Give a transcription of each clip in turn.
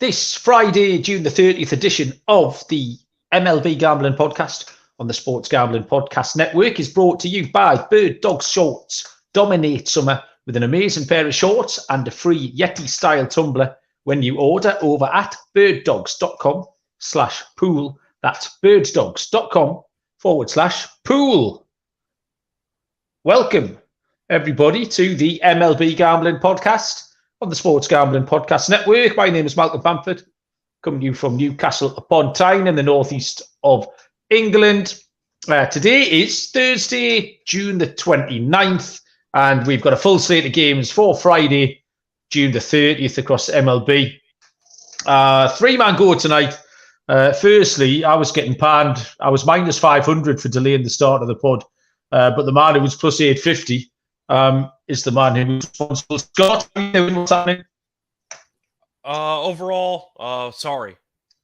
This Friday, June the 30th edition of the MLB Gambling Podcast on the Sports Gambling Podcast Network is brought to you by Birddogs Shorts. Dominate summer with an amazing pair of shorts and a free Yeti-style tumbler when you order over at birddogs.com/pool. That's birddogs.com/pool. Welcome, everybody, to the MLB Gambling Podcast on the Sports Gambling Podcast Network. My name is Malcolm Bamford, coming to you from Newcastle upon Tyne in the northeast of England. Today is Thursday, June the 29th, and we've got a full slate of games for Friday, June the 30th across MLB. Three-man go tonight. Firstly, I was getting panned. I was minus 500 for delaying the start of the pod, but the man who was plus 850 is the man who's responsible. Scott, what's happening? Overall, sorry.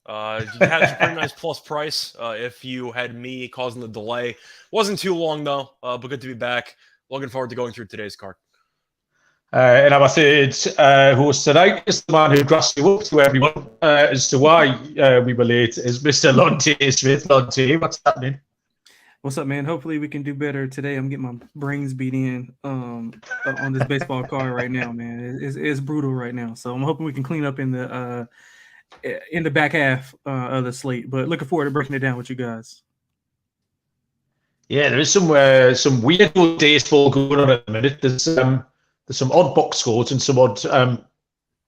You had a pretty nice plus price if you had me causing the delay. Wasn't too long, though, but good to be back. Looking forward to going through today's card. And our third host tonight is the man who grassed you up to everyone as to why we were late, is Mr. Lonte Smith. Lonte, what's happening? What's up, man? Hopefully we can do better today. I'm getting my brains beat in on this baseball card right now, man. It's brutal right now. So I'm hoping we can clean up in the back half of the slate. But looking forward to breaking it down with you guys. Yeah, there is some weird baseball going on at the minute. There's some odd box scores and some odd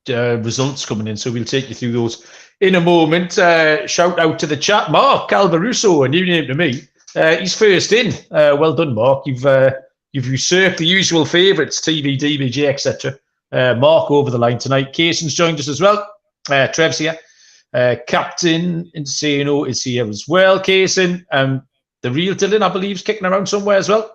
results coming in. So we'll take you through those in a moment. Shout out to the chat. Mark Calvaruso, a new name to me. He's first in. Well done, Mark. You've usurped the usual favourites, TV, DBJ, etc. Mark over the line tonight. Cason's joined us as well. Trev's here. Captain Insano is here as well. Cason. The real Dylan, I believe, is kicking around somewhere as well.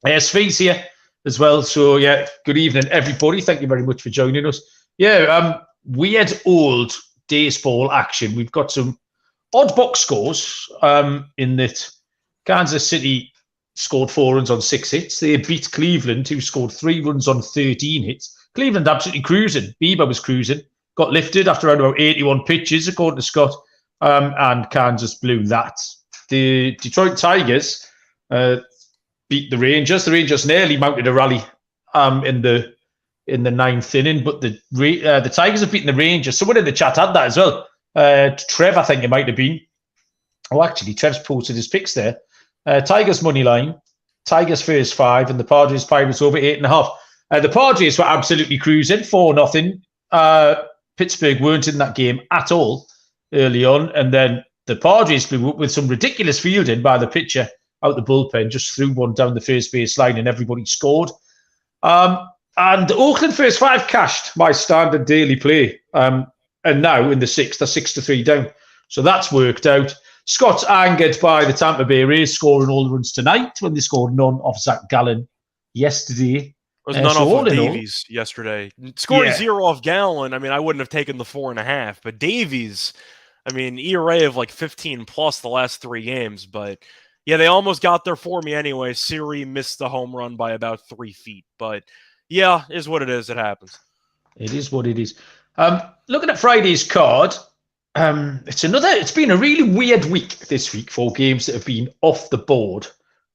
Svi's here as well. So, yeah, good evening, everybody. Thank you very much for joining us. Yeah, weird old baseball action. We've got some odd box scores in that Kansas City scored 4 runs on 6 hits. They beat Cleveland, who scored 3 runs on 13 hits. Cleveland absolutely cruising. Bieber was cruising. Got lifted after around about 81 pitches, according to Scott. And Kansas blew that. The Detroit Tigers beat the Rangers. The Rangers nearly mounted a rally in the 9th inning, but the Tigers have beaten the Rangers. Someone in the chat had that as well. Trev, I think it might have been. Oh, actually, Trev's posted his picks there. Tigers money line, Tigers first 5, and the Padres Pirates over 8.5. The Padres were absolutely cruising 4-0. Pittsburgh weren't in that game at all early on, and then the Padres blew up with some ridiculous fielding by the pitcher out the bullpen, just threw one down the first base line, and everybody scored. And the Oakland first 5 cashed my standard daily play, and now in the 6th, they're 6-3 down. So that's worked out. Scott's angered by the Tampa Bay Rays scoring all the runs tonight when they scored none off Zach Gallen yesterday. It was none off of Davies yesterday. Scoring 0 off Gallen, I mean, I wouldn't have taken the 4.5. But Davies, I mean, ERA of like 15 plus the last 3 games. But yeah, they almost got there for me anyway. Siri missed the home run by about 3 feet. But yeah, is what it is. It happens. It is what it is. Looking at Friday's card, it's been a really weird week this week for games that have been off the board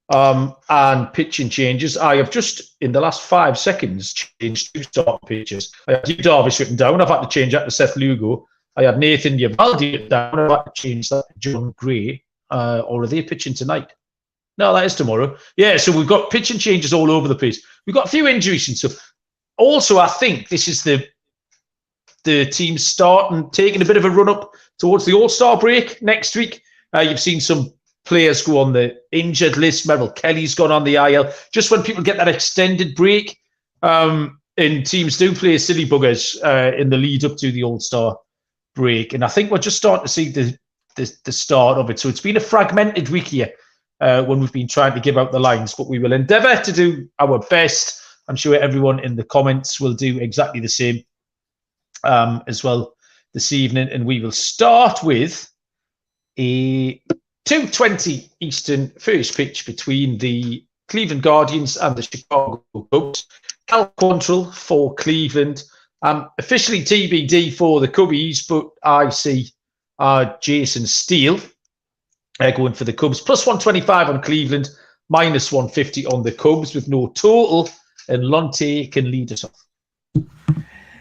and pitching changes. I have just in the last 5 seconds changed 2 start pitches. I had Yu Darvish written down. I've had to change that to Seth Lugo. I had Nathan Eovaldi written down. I've had to change that to John Gray. Or are they pitching tonight? No, that is tomorrow. Yeah, so we've got pitching changes all over the place. We've got a few injuries and stuff. Also, I think this is the team starting, taking a bit of a run up towards the All-Star break next week. You've seen some players go on the injured list. Merrill Kelly's gone on the IL. Just when people get that extended break, and teams do play silly buggers in the lead up to the All-Star break. And I think we're just starting to see the start of it. So it's been a fragmented week here when we've been trying to give out the lines, but we will endeavour to do our best. I'm sure everyone in the comments will do exactly the same as well this evening, and we will start with a 2:20 Eastern first pitch between the Cleveland Guardians and the Chicago Cubs. Cal Quantrill for Cleveland Officially TBD for the Cubbies, but I see Jason Steele going for the Cubs. Plus 125 on Cleveland, minus 150 on the Cubs with no total. And Lonte can lead us off.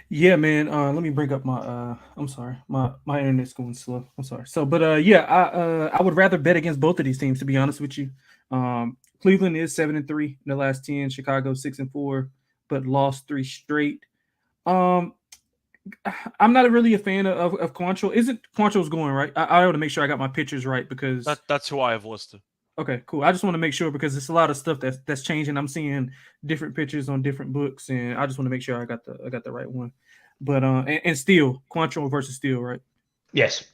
Yeah, man. Let me bring up my. I'm sorry, my internet's going slow. I'm sorry. So, but I would rather bet against both of these teams, to be honest with you. Cleveland is 7-3 in the last 10. Chicago 6-4, but lost 3 straight. I'm not really a fan of Quantrill. Isn't Quantrill's going right? I want to make sure I got my pictures right because that's who I have listed. Okay, cool. I just want to make sure because it's a lot of stuff that's changing. I'm seeing different pictures on different books, and I just want to make sure I got the right one. But and Steele, Quantrill versus Steele, right? Yes.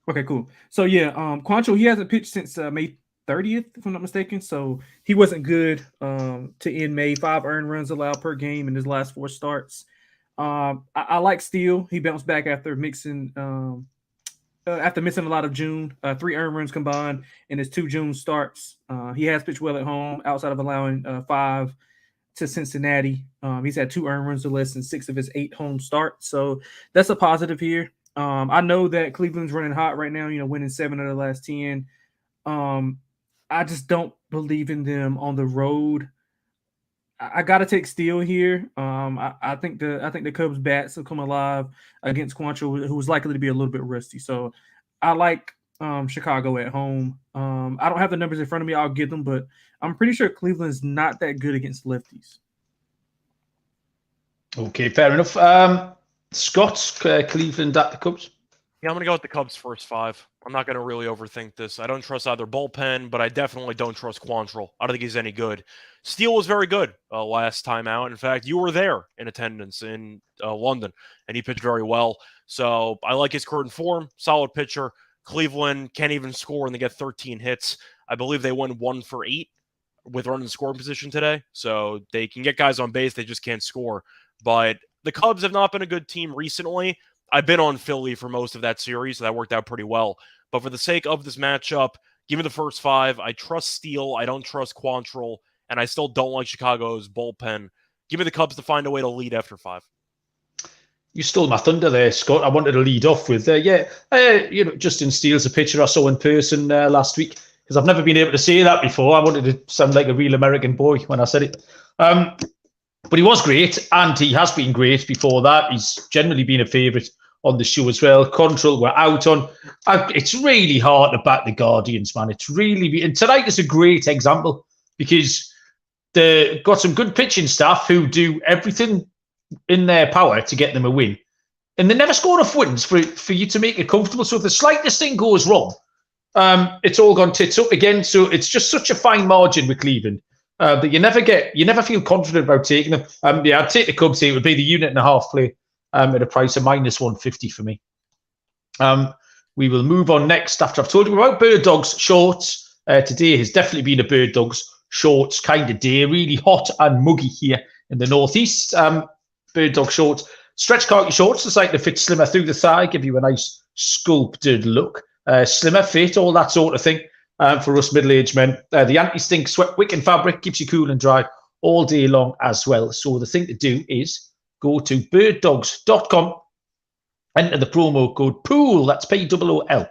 Okay, cool. So yeah, Quantrill, he hasn't pitched since May 30th, if I'm not mistaken. So he wasn't good to end May. 5 earned runs allowed per game in his last 4 starts. I like Steele. He bounced back after missing a lot of June. 3 earned runs combined in his 2 June starts. He has pitched well at home outside of allowing 5 to Cincinnati. He's had 2 earned runs or less in 6 of his 8 home starts. So that's a positive here. I know that Cleveland's running hot right now, winning 7 of the last 10. I just don't believe in them on the road. I got to take Steele here. I think the Cubs bats will come alive against Quantrill, who's likely to be a little bit rusty. So I like Chicago at home. I don't have the numbers in front of me. I'll get them, but I'm pretty sure Cleveland's not that good against lefties. Okay, fair enough. Scott, Cleveland at the Cubs. Yeah, I'm going to go with the Cubs first 5. I'm not going to really overthink this. I don't trust either bullpen, but I definitely don't trust Quantrill. I don't think he's any good. Steele was very good last time out. In fact, you were there in attendance in London, and he pitched very well. So I like his current form, solid pitcher. Cleveland can't even score, and they get 13 hits. I believe they won 1 for 8 with running scoring position today. So they can get guys on base, they just can't score. But the Cubs have not been a good team recently. I've been on Philly for most of that series, so that worked out pretty well. But for the sake of this matchup, give me the first 5. I trust Steele. I don't trust Quantrill. And I still don't like Chicago's bullpen. Give me the Cubs to find a way to lead after 5. You stole my thunder there, Scott. I wanted to lead off with, Justin Steele's a pitcher I saw in person last week, because I've never been able to say that before. I wanted to sound like a real American boy when I said it. But he was great, and he has been great before that. He's generally been a favourite on the show as well. Quantrill, we're out on. It's really hard to back the Guardians, man. It's really... And tonight is a great example, because they've got some good pitching staff who do everything in their power to get them a win. And they never score enough wins for you to make it comfortable. So if the slightest thing goes wrong, it's all gone tits up again. So it's just such a fine margin with Cleveland that you never feel confident about taking them. I'd take the Cubs here. It would be the unit and a half play at a price of minus 150 for me. We will move on next after I've told you about Birddogs shorts. Today has definitely been a Birddogs shorts kind of day. Really hot and muggy here in the northeast. Birddog shorts, stretch khaki shorts, designed to fit slimmer through the thigh, give you a nice sculpted look. Slimmer fit, all that sort of thing for us middle-aged men. The anti-stink sweat wicking fabric keeps you cool and dry all day long as well. So the thing to do is go to birddogs.com, enter the promo code POOL, that's POOL,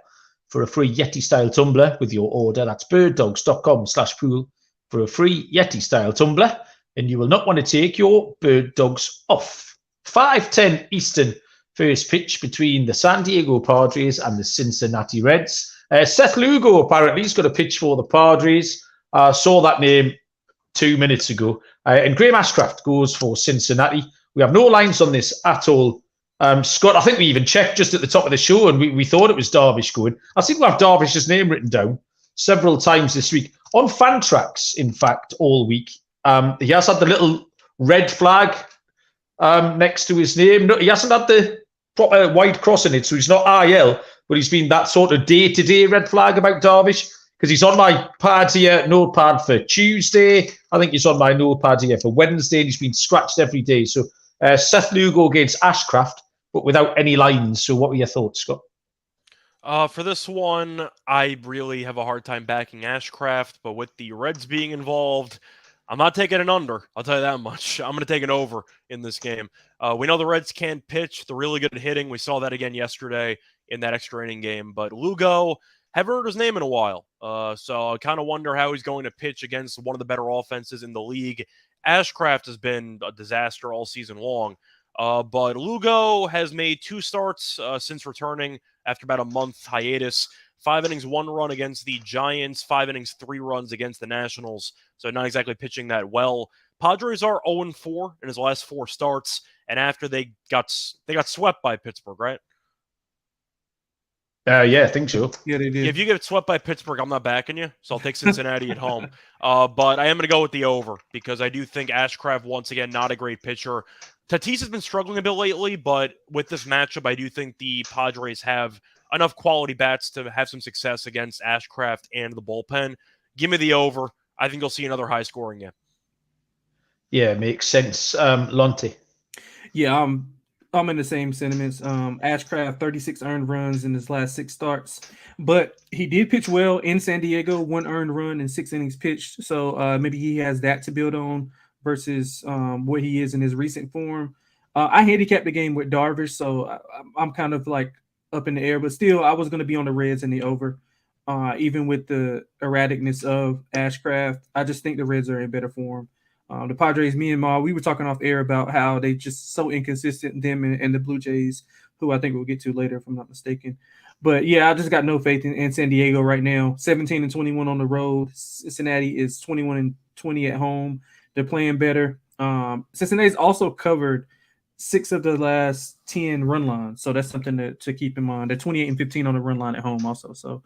for a free Yeti-style tumbler with your order. That's birddogs.com/pool for a free Yeti-style tumbler, and you will not want to take your Birddogs off. 5:10 Eastern, first pitch between the San Diego Padres and the Cincinnati Reds. Seth Lugo apparently has got a pitch for the Padres. I saw that name 2 minutes ago. And Graham Ashcraft goes for Cincinnati. We have no lines on this at all. Scott, I think we even checked just at the top of the show, and we thought it was Darvish going. I think we have Darvish's name written down several times this week. On Fantrax, in fact, all week. He has had the little red flag next to his name. No, he hasn't had the proper white cross in it, so he's not IL, but he's been that sort of day-to-day red flag about Darvish, because he's on my pad here, notepad for Tuesday. I think he's on my notepad here for Wednesday, and he's been scratched every day. So Seth Lugo against Ashcraft, but without any lines. So what were your thoughts, Scott? For this one, I really have a hard time backing Ashcraft, but with the Reds being involved, I'm not taking an under. I'll tell you that much. I'm going to take an over in this game. We know the Reds can't pitch. They're really good at hitting. We saw that again yesterday in that extra inning game. But Lugo, haven't heard his name in a while. So I kind of wonder how he's going to pitch against one of the better offenses in the league. Ashcraft has been a disaster all season long. But Lugo has made 2 starts since returning after about a month hiatus. 5 innings, 1 run against the Giants, 5 innings, 3 runs against the Nationals. So not exactly pitching that well. Padres are 0-4 in his last 4 starts, and after they got swept by Pittsburgh, right? Yeah, I think so. Yeah, they did. If you get swept by Pittsburgh, I'm not backing you, so I'll take Cincinnati at home. But I am going to go with the over because I do think Ashcraft, once again, not a great pitcher. Tatis has been struggling a bit lately, but with this matchup, I do think the Padres have enough quality bats to have some success against Ashcraft and the bullpen. Give me the over. I think you'll see another high-scoring game. Yeah, makes sense. Lonte. Yeah, I'm in the same sentiments. Ashcraft, 36 earned runs in his last 6 starts, but he did pitch well in San Diego, 1 earned run and 6 innings pitched. So maybe he has that to build on versus what he is in his recent form. I handicapped the game with Darvish, so I'm kind of like up in the air, but still I was going to be on the Reds and the over. Even with the erraticness of Ashcraft, I just think the Reds are in better form. The Padres, me and Ma, we were talking off air about how they just so inconsistent, them and the Blue Jays, who I think we'll get to later if I'm not mistaken. But yeah, I just got no faith in San Diego right now. 17-21 on the road. Cincinnati is 21-20 at home. They're playing better. Cincinnati's also covered 6 of the last 10 run lines, so that's something to keep in mind. They're 28-15 on the run line at home also. So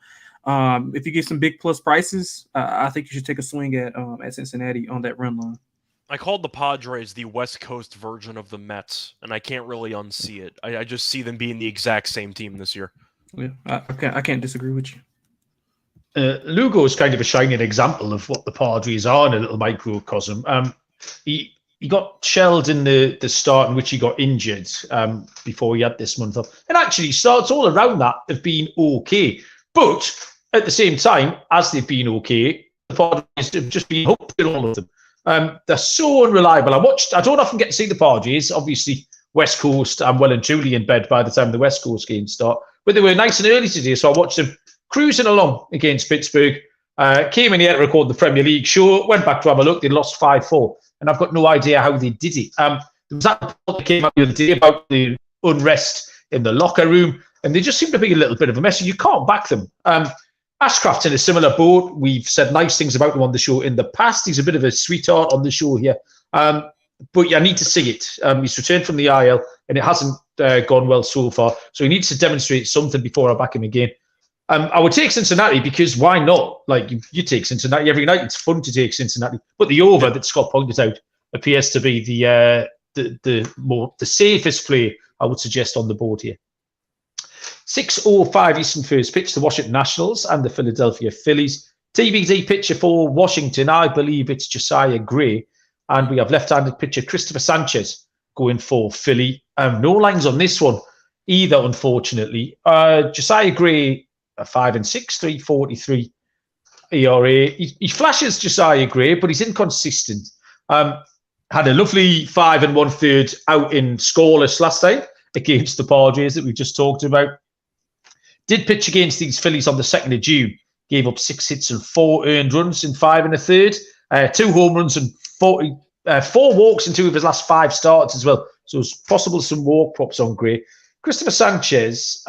if you get some big plus prices, I think you should take a swing at Cincinnati on that run line. I called the Padres the West Coast version of the Mets, and I can't really unsee it. I just see them being the exact same team this year. Yeah, I can't disagree with you. Lugo is kind of a shining example of what the Padres are in a little microcosm. He got shelled in the start in which he got injured before he had this month off. And actually, starts all around that have been okay. But at the same time, as they've been okay, the Padres have just been hooked with all of them. They're so unreliable. I don't often get to see the Padres. Obviously, West Coast, I'm well and truly in bed by the time the West Coast games start. But they were nice and early today, so I watched them cruising along against Pittsburgh. Came in here to record the Premier League show, went back to have a look. They lost 5-4, and I've got no idea how they did it. There was that report that came out the other day about the unrest in the locker room, and they just seem to be a little bit of a mess. You can't back them. Ashcraft's in a similar boat. We've said nice things about him on the show in the past. He's a bit of a sweetheart on the show here. But I need to see it. He's returned from the IL, and it hasn't gone well so far. So he needs to demonstrate something before I back him again. I would take Cincinnati because why not? Like you take Cincinnati every night. It's fun to take Cincinnati. But the over that Scott pointed out appears to be the safest play I would suggest on the board here. 6:05 Eastern first pitch, the Washington Nationals and the Philadelphia Phillies. TBD pitcher for Washington, I believe it's Josiah Gray. And we have left-handed pitcher Christopher Sanchez going for Philly. No lines on this one either, unfortunately. Josiah Gray, 5-6, 3.43 ERA. He flashes Josiah Gray, but he's inconsistent. Had a lovely 5 1/3 out in scoreless last night against the Padres that we've just talked about. Did pitch against these Phillies on the 2nd of June. Gave up 6 hits and 4 earned runs in 5 1/3. 2 home runs and 4 walks in 2 of his last 5 starts as well. So it's possible some walk props on Gray. Christopher Sanchez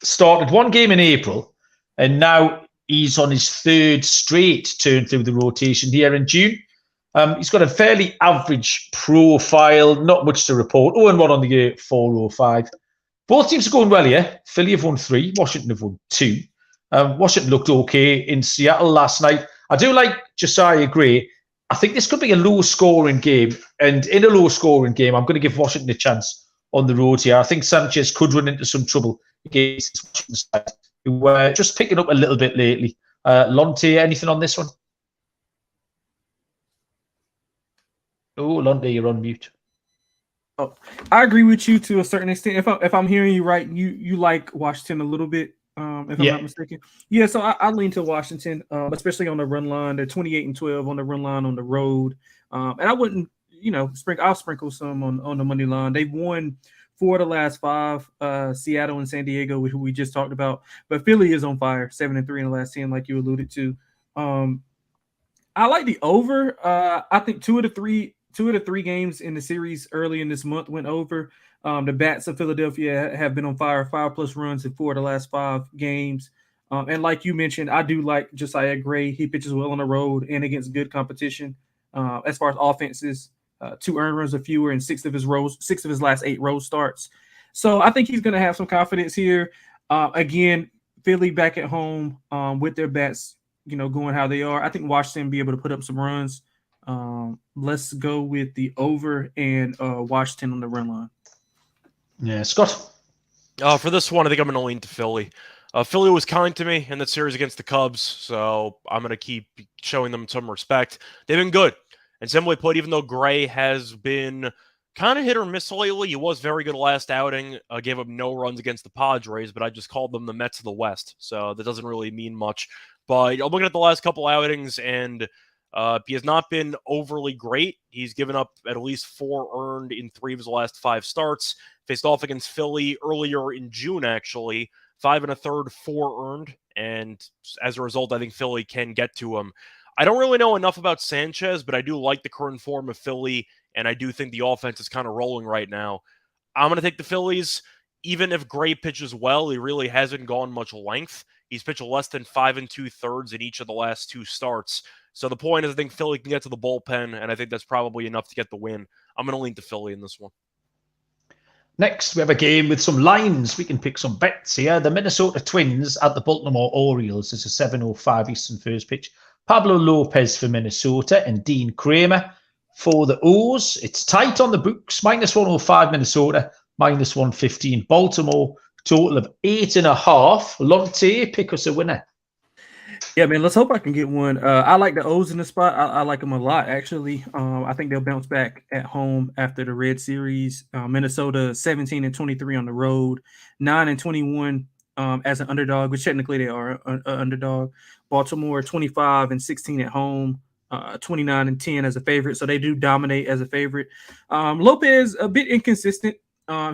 started 1 game in April, and now he's on his 3rd straight turn through the rotation here in June. He's got a fairly average profile, not much to report. 0-1 on the year, 4.05. Both teams are going well here. Philly have won 3, Washington have won 2. Washington looked okay in Seattle last night. I do like Josiah Gray. I think this could be a low-scoring game. And in a low-scoring game, I'm going to give Washington a chance on the road here. I think Sanchez could run into some trouble against this Washington side, who are just picking up a little bit lately. Lonte, anything on this one? Oh, Lonte, you're on mute. Oh, I agree with you to a certain extent. If I'm hearing you right, you like Washington a little bit. if I'm not mistaken. Yeah, so I lean to Washington, especially on the run line. They're 28-12 on the run line on the road. And I wouldn't, I'll sprinkle some on the money line. They've won 4 of the last 5, Seattle and San Diego, who we just talked about. But Philly is on fire, 7-3 in the last 10, like you alluded to. I like the over. I think 2 of the 3 games in the series early in this month went over. The Bats of Philadelphia have been on fire, 5+ runs in 4 of the last 5 games. And like you mentioned, I do like Josiah Gray. He pitches well on the road and against good competition. As far as offenses, 2 earned runs or fewer in 6 of his last 8 road starts. So I think he's going to have some confidence here. Again, Philly back at home with their bats, going how they are. I think Washington will be able to put up some runs. Let's go with the over and Washington on the run line. Yeah, Scott? For this one, I think I'm going to lean to Philly. Philly was kind to me in that series against the Cubs, so I'm going to keep showing them some respect. They've been good. And simply put, even though Gray has been kind of hit or miss lately, he was very good last outing, gave up no runs against the Padres, but I just called them the Mets of the West, so that doesn't really mean much. But I'm looking at the last couple outings, and he has not been overly great. He's given up at least 4 earned in 3 of his last 5 starts. Faced off against Philly earlier in June, actually. 5 1/3, 4 earned. And as a result, I think Philly can get to him. I don't really know enough about Sanchez, but I do like the current form of Philly, and I do think the offense is kind of rolling right now. I'm going to take the Phillies. Even if Gray pitches well, he really hasn't gone much length. He's pitched less than 5 2/3 in each of the last 2 starts. So the point is, I think Philly can get to the bullpen, and I think that's probably enough to get the win. I'm going to lean to Philly in this one. Next, we have a game with some lines. We can pick some bets here. The Minnesota Twins at the Baltimore Orioles. It's a 7:05 Eastern first pitch. Pablo Lopez for Minnesota and Dean Kramer for the O's. It's tight on the books. -105 Minnesota, -115 Baltimore. Total of 8.5. Lonte, pick us a winner. Yeah, man, let's hope I can get one. I like the O's in the spot. I like them a lot, actually. I think they'll bounce back at home after the Red Series. Minnesota 17-23 on the road, 9-21 as an underdog, which technically they are an underdog. Baltimore 25-16 at home, 29-10 as a favorite. So they do dominate as a favorite. Lopez a bit inconsistent.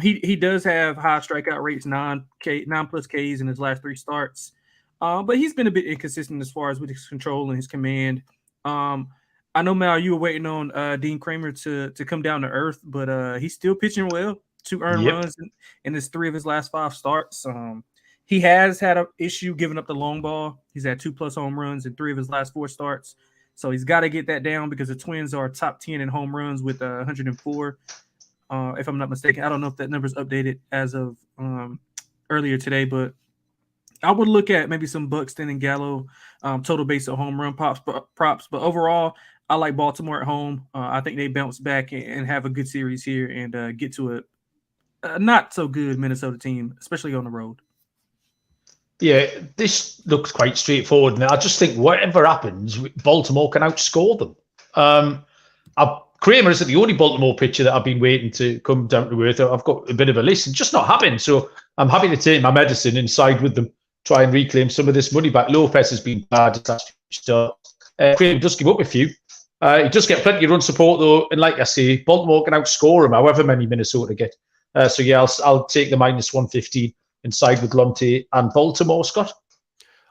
He does have high strikeout rates, 9+ Ks in his last 3 starts. But he's been a bit inconsistent as far as with his control and his command. I know, Mal, you were waiting on Dean Kramer to come down to earth, but he's still pitching well. 2 earned runs in his 3 of his last 5 starts. He has had an issue giving up the long ball. He's had 2+ home runs in 3 of his last 4 starts. So he's got to get that down because the Twins are top 10 in home runs with 104, if I'm not mistaken. I don't know if that number's updated as of earlier today, but I would look at maybe some Buxton and Gallo total base of home run props. But overall, I like Baltimore at home. I think they bounce back and have a good series here and get to a not so good Minnesota team, especially on the road. Yeah, this looks quite straightforward. And I just think whatever happens, Baltimore can outscore them. Kramer isn't the only Baltimore pitcher that I've been waiting to come down to earth. I've got a bit of a list. It's just not happening. So I'm happy to take my medicine and side with them, try and reclaim some of this money back. Lopez has been bad at last few starts. Kramer does give up a few. He does get plenty of run support, though. And like I say, Baltimore can outscore him, however many Minnesota get. So, yeah, I'll take the -115 and side with Lonte and Baltimore, Scott.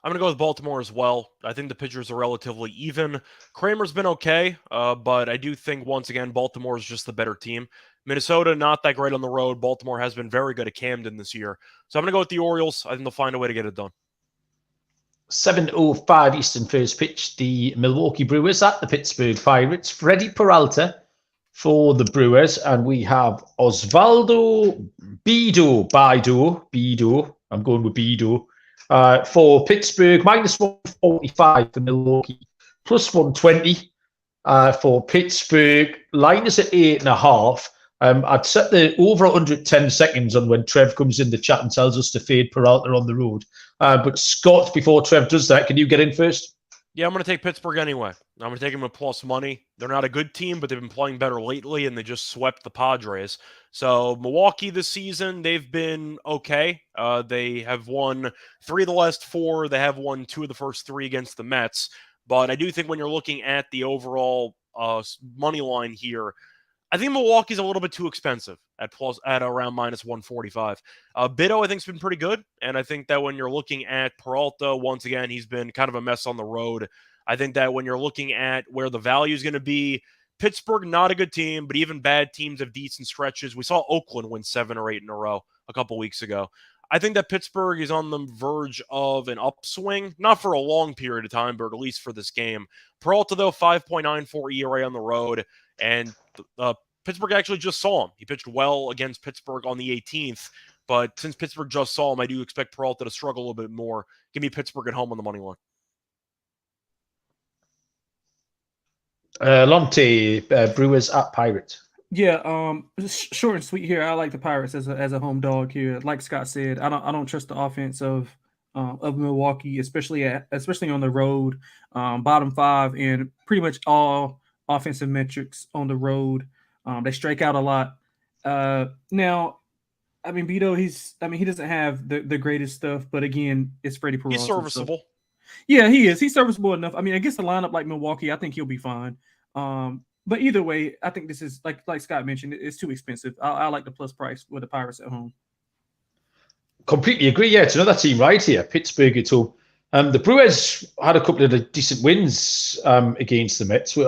I'm going to go with Baltimore as well. I think the pitchers are relatively even. Kramer's been okay, but I do think, once again, Baltimore is just the better team. Minnesota, not that great on the road. Baltimore has been very good at Camden this year. So I'm going to go with the Orioles. I think they'll find a way to get it done. 7:05 Eastern first pitch. The Milwaukee Brewers at the Pittsburgh Pirates. Freddie Peralta for the Brewers. And we have Osvaldo Bido. I'm going with Bido. For Pittsburgh, -145 for Milwaukee, +120 for Pittsburgh. Line is at 8.5. I'd set the over 110 seconds on when Trev comes in the chat and tells us to fade Peralta on the road. But Scott, before Trev does that, can you get in first? Yeah, I'm going to take Pittsburgh anyway. I'm going to take them with plus money. They're not a good team, but they've been playing better lately, and they just swept the Padres. So Milwaukee this season, they've been okay. They have won 3 of the last 4. They have won 2 of the first 3 against the Mets. But I do think when you're looking at the overall money line here, I think Milwaukee's a little bit too expensive at around minus 145. Bitto, I think, has been pretty good. And I think that when you're looking at Peralta, once again, he's been kind of a mess on the road. I think that when you're looking at where the value is going to be, Pittsburgh, not a good team, but even bad teams have decent stretches. We saw Oakland win 7 or 8 in a row a couple weeks ago. I think that Pittsburgh is on the verge of an upswing, not for a long period of time, but at least for this game. Peralta, though, 5.94 ERA on the road. And Pittsburgh actually just saw him. He pitched well against Pittsburgh on the 18th, but since Pittsburgh just saw him, I do expect Peralta to struggle a little bit more. Give me Pittsburgh at home on the money line. Lonte, Brewers at Pirates. Yeah, short and sweet here. I like the Pirates as a home dog here. Like Scott said, I don't trust the offense of Milwaukee, especially on the road. Bottom 5 in pretty much all offensive metrics on the road. They strike out a lot. Now, I mean, Bitto, he doesn't have the greatest stuff, but again, it's Freddie Peralta. He's serviceable. So. Yeah, he is. He's serviceable enough. I mean, against a lineup like Milwaukee, I think he'll be fine. But either way, I think this is like Scott mentioned, it's too expensive. I like the plus price with the Pirates at home. Completely agree. Yeah, it's another team right here, Pittsburgh at home. The Brewers had a couple of decent wins against the Mets.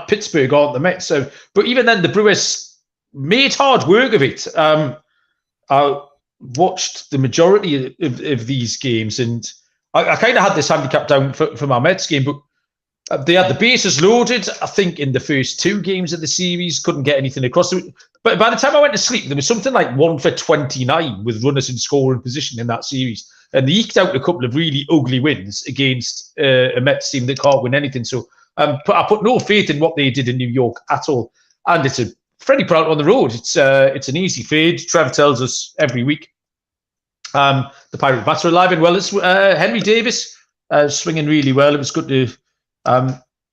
Pittsburgh aren't the Mets, but even then, the Brewers made hard work of it. I watched the majority of these games, and I kind of had this handicap down for my Mets game, but they had the bases loaded, I think, in the first 2 games of the series, couldn't get anything across. But by the time I went to sleep, there was something like 1 for 29 with runners in scoring position in that series. And they eked out a couple of really ugly wins against a Mets team that can't win anything. So I put no faith in what they did in New York at all. And it's a Freddie Peralta on the road. It's an easy fade. Trev tells us every week. The Pirate bats are alive and well. It's Henry Davis swinging really well. It was good to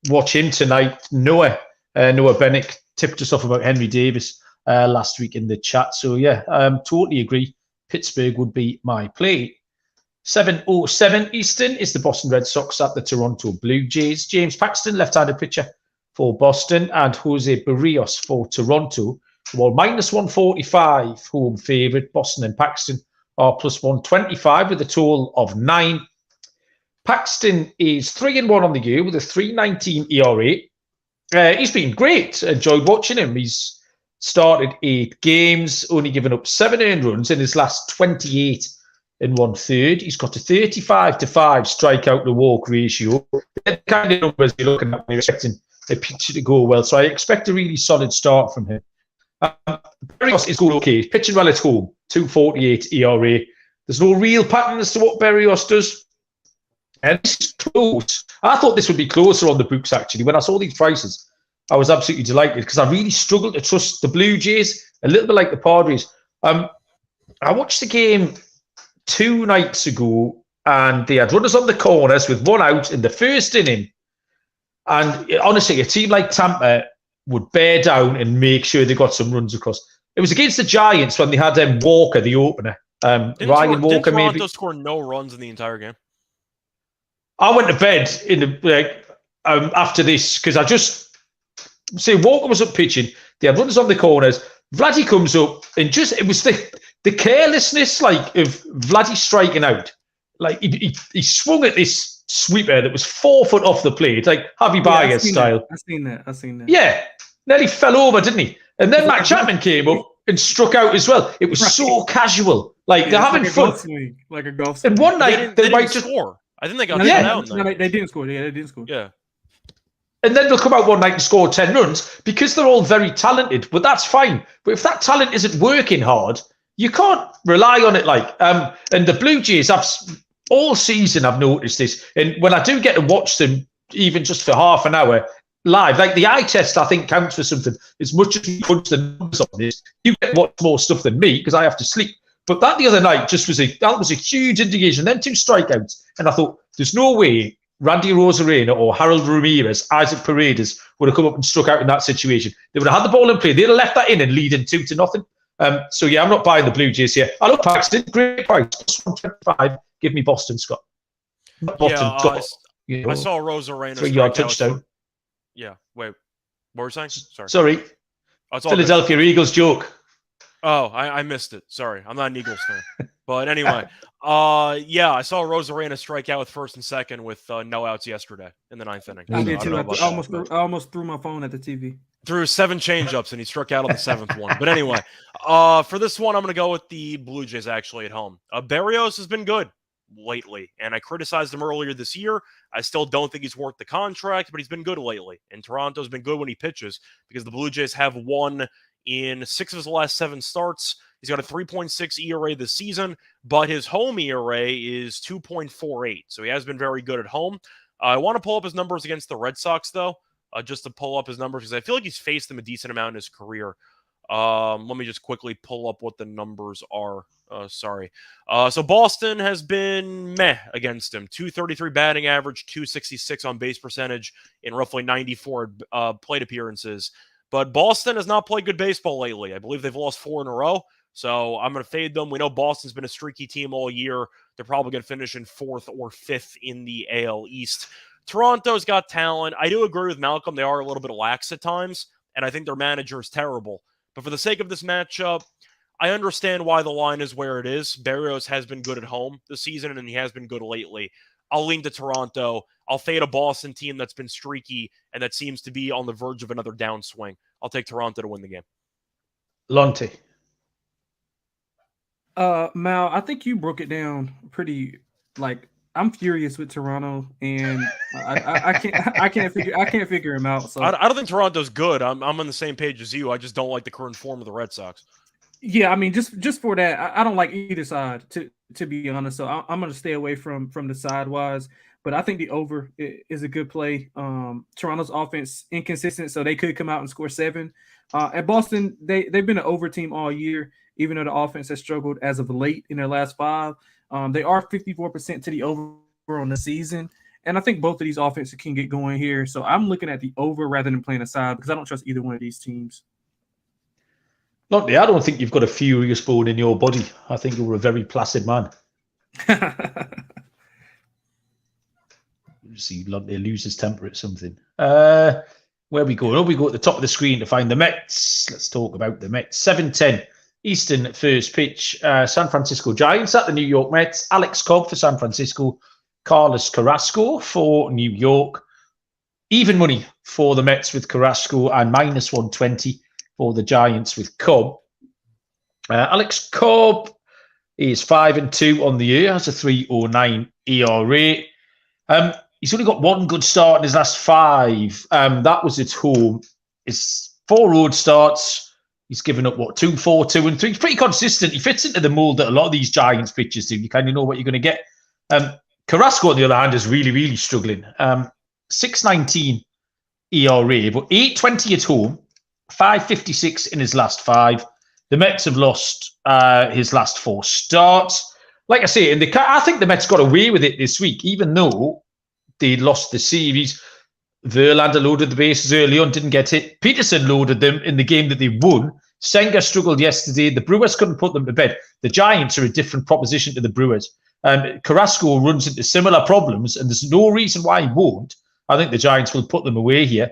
watch him tonight. Noah Bennick tipped us off about Henry Davis last week in the chat. So yeah, totally agree. Pittsburgh would be my play. 7:07 Eastern is the Boston Red Sox at the Toronto Blue Jays. James Paxton, left-handed pitcher for Boston, and Jose Barrios for Toronto. Well, minus 145 home favourite. Boston and Paxton are plus 125 with a total of 9. Paxton is 3-1 on the year with a 3.19 ERA. He's been great. Enjoyed watching him. He's started 8 games, only given up 7 earned runs in his last 28 1/3. He's got a 35-5 strikeout to walk ratio. The kind of numbers you're looking at when you're expecting a pitcher to go well. So I expect a really solid start from him. Berrios is going okay. He's pitching well at home. 2.48 ERA. There's no real pattern as to what Berrios does. And this is close. I thought this would be closer on the books, actually. When I saw these prices, I was absolutely delighted because I really struggled to trust the Blue Jays, a little bit like the Padres. I watched the game 2 nights ago, and they had runners on the corners with 1 out in the first inning. And honestly, a team like Tampa would bear down and make sure they got some runs across. It was against the Giants when they had Walker, the opener. Ryan Walker, maybe. Toronto scored no runs in the entire game. I went to bed after this because I just say Walker was up pitching. They had runners on the corners. Vladdy comes up and it was the carelessness of Vladdy striking out. Like he swung at this sweeper that was 4 foot off the plate, like Javi Baez style. I've seen that. Yeah, nearly fell over, didn't he? And then Matt Chapman came up and struck out as well. It was so casual, they're having fun. Like a golf swing. And one night they might just score. I think they got out. No, they didn't score. Yeah, they didn't score. Yeah. And then they'll come out one night and score 10 runs because they're all very talented. But that's fine. But if that talent isn't working hard, you can't rely on it. And the Blue Jays, all season I've noticed this. And when I do get to watch them, even just for half an hour live, like the eye test, I think counts for something. As much as you punch the numbers on this, you get much more stuff than me because I have to sleep. But that the other night just was a huge indication. Then 2 strikeouts, and I thought, there's no way Randy Rosarena or Harold Ramirez, Isaac Paredes would have come up and struck out in that situation. They would have had the ball in play. They'd have left that in and leading 2-0. So, yeah, I'm not buying the Blue Jays here. I look Paxton, great price. 125. Give me Boston, Scott. Boston, Scott. I saw Rosarena 3-yard touchdown. Yeah, wait. What were you saying? Sorry. Philadelphia Eagles joke. Oh, I missed it. Sorry. I'm not an Eagles fan. But anyway, I saw Rosarena strike out with first and second with no outs yesterday in the 9th inning. I did too. I almost threw my phone at the TV. Threw 7 changeups and he struck out on the 7th one. But anyway, for this one, I'm going to go with the Blue Jays actually at home. Berrios has been good lately, and I criticized him earlier this year. I still don't think he's worth the contract, but he's been good lately. And Toronto's been good when he pitches because the Blue Jays have won in 6 of his last 7 starts. He's got a 3.6 ERA this season, but his home ERA is 2.48. So he has been very good at home. I want to pull up his numbers against the Red Sox, though, just to pull up his numbers because I feel like he's faced them a decent amount in his career. Let me just quickly pull up what the numbers are. So Boston has been meh against him. 233 batting average, 266 on base percentage in roughly 94 plate appearances. But Boston has not played good baseball lately. I believe they've lost 4 in a row. So I'm going to fade them. We know Boston's been a streaky team all year. They're probably going to finish in 4th or 5th in the AL East. Toronto's got talent. I do agree with Malcolm. They are a little bit lax at times, and I think their manager is terrible. But for the sake of this matchup, I understand why the line is where it is. Berrios has been good at home this season, and he has been good lately. I'll lean to Toronto. I'll fade a Boston team that's been streaky and that seems to be on the verge of another downswing. I'll take Toronto to win the game. Lonte. Mal, I think you broke it down pretty. I'm furious with Toronto, and I can't figure him out. So I don't think Toronto's good. I'm on the same page as you. I just don't like the current form of the Red Sox. Yeah, I mean, just for that, I don't like either side to be honest. So I'm going to stay away from the sidewise. But I think the over is a good play. Toronto's offense inconsistent, so they could come out and score 7. At Boston, they've been an over team all year, even though the offense has struggled as of late in their last 5. They are 54% to the over on the season, and I think both of these offenses can get going here. So I'm looking at the over rather than playing a side because I don't trust either one of these teams. Lonte, I don't think you've got a furious bone in your body. I think you're a very placid man. See Lonte lose his temper at something. Where are we going? We go at the top of the screen to find the Mets. Let's talk about the Mets. 7:10 Eastern first pitch. San Francisco Giants at the New York Mets. Alex Cobb for San Francisco. Carlos Carrasco for New York. Even money for the Mets with Carrasco and -120 for the Giants with Cobb. Alex Cobb is 5-2 on the year. Has a 3.09 ERA. He's only got 1 good start in his last 5. That was at home. His 4 road starts. He's given up, 2, 4, 2, and 3. He's pretty consistent. He fits into the mold that a lot of these Giants pitchers do. You kind of know what you're going to get. Carrasco, on the other hand, is really, really struggling. 6.19 ERA, but 8.20 at home, 5.56 in his last 5. The Mets have lost his last 4 starts. Like I say, I think the Mets got away with it this week, even though they lost the series. Verlander loaded the bases early on, didn't get hit. Peterson loaded them in the game that they won. Senga struggled yesterday. The Brewers couldn't put them to bed. The Giants are a different proposition to the Brewers. Carrasco runs into similar problems, and there's no reason why he won't. I think the Giants will put them away here.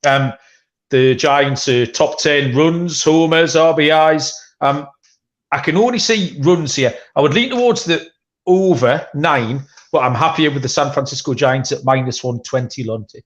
The Giants are top 10 runs, homers, RBIs. I can only see runs here. I would lean towards the over 9, but I'm happier with the San Francisco Giants at -120, Lonte.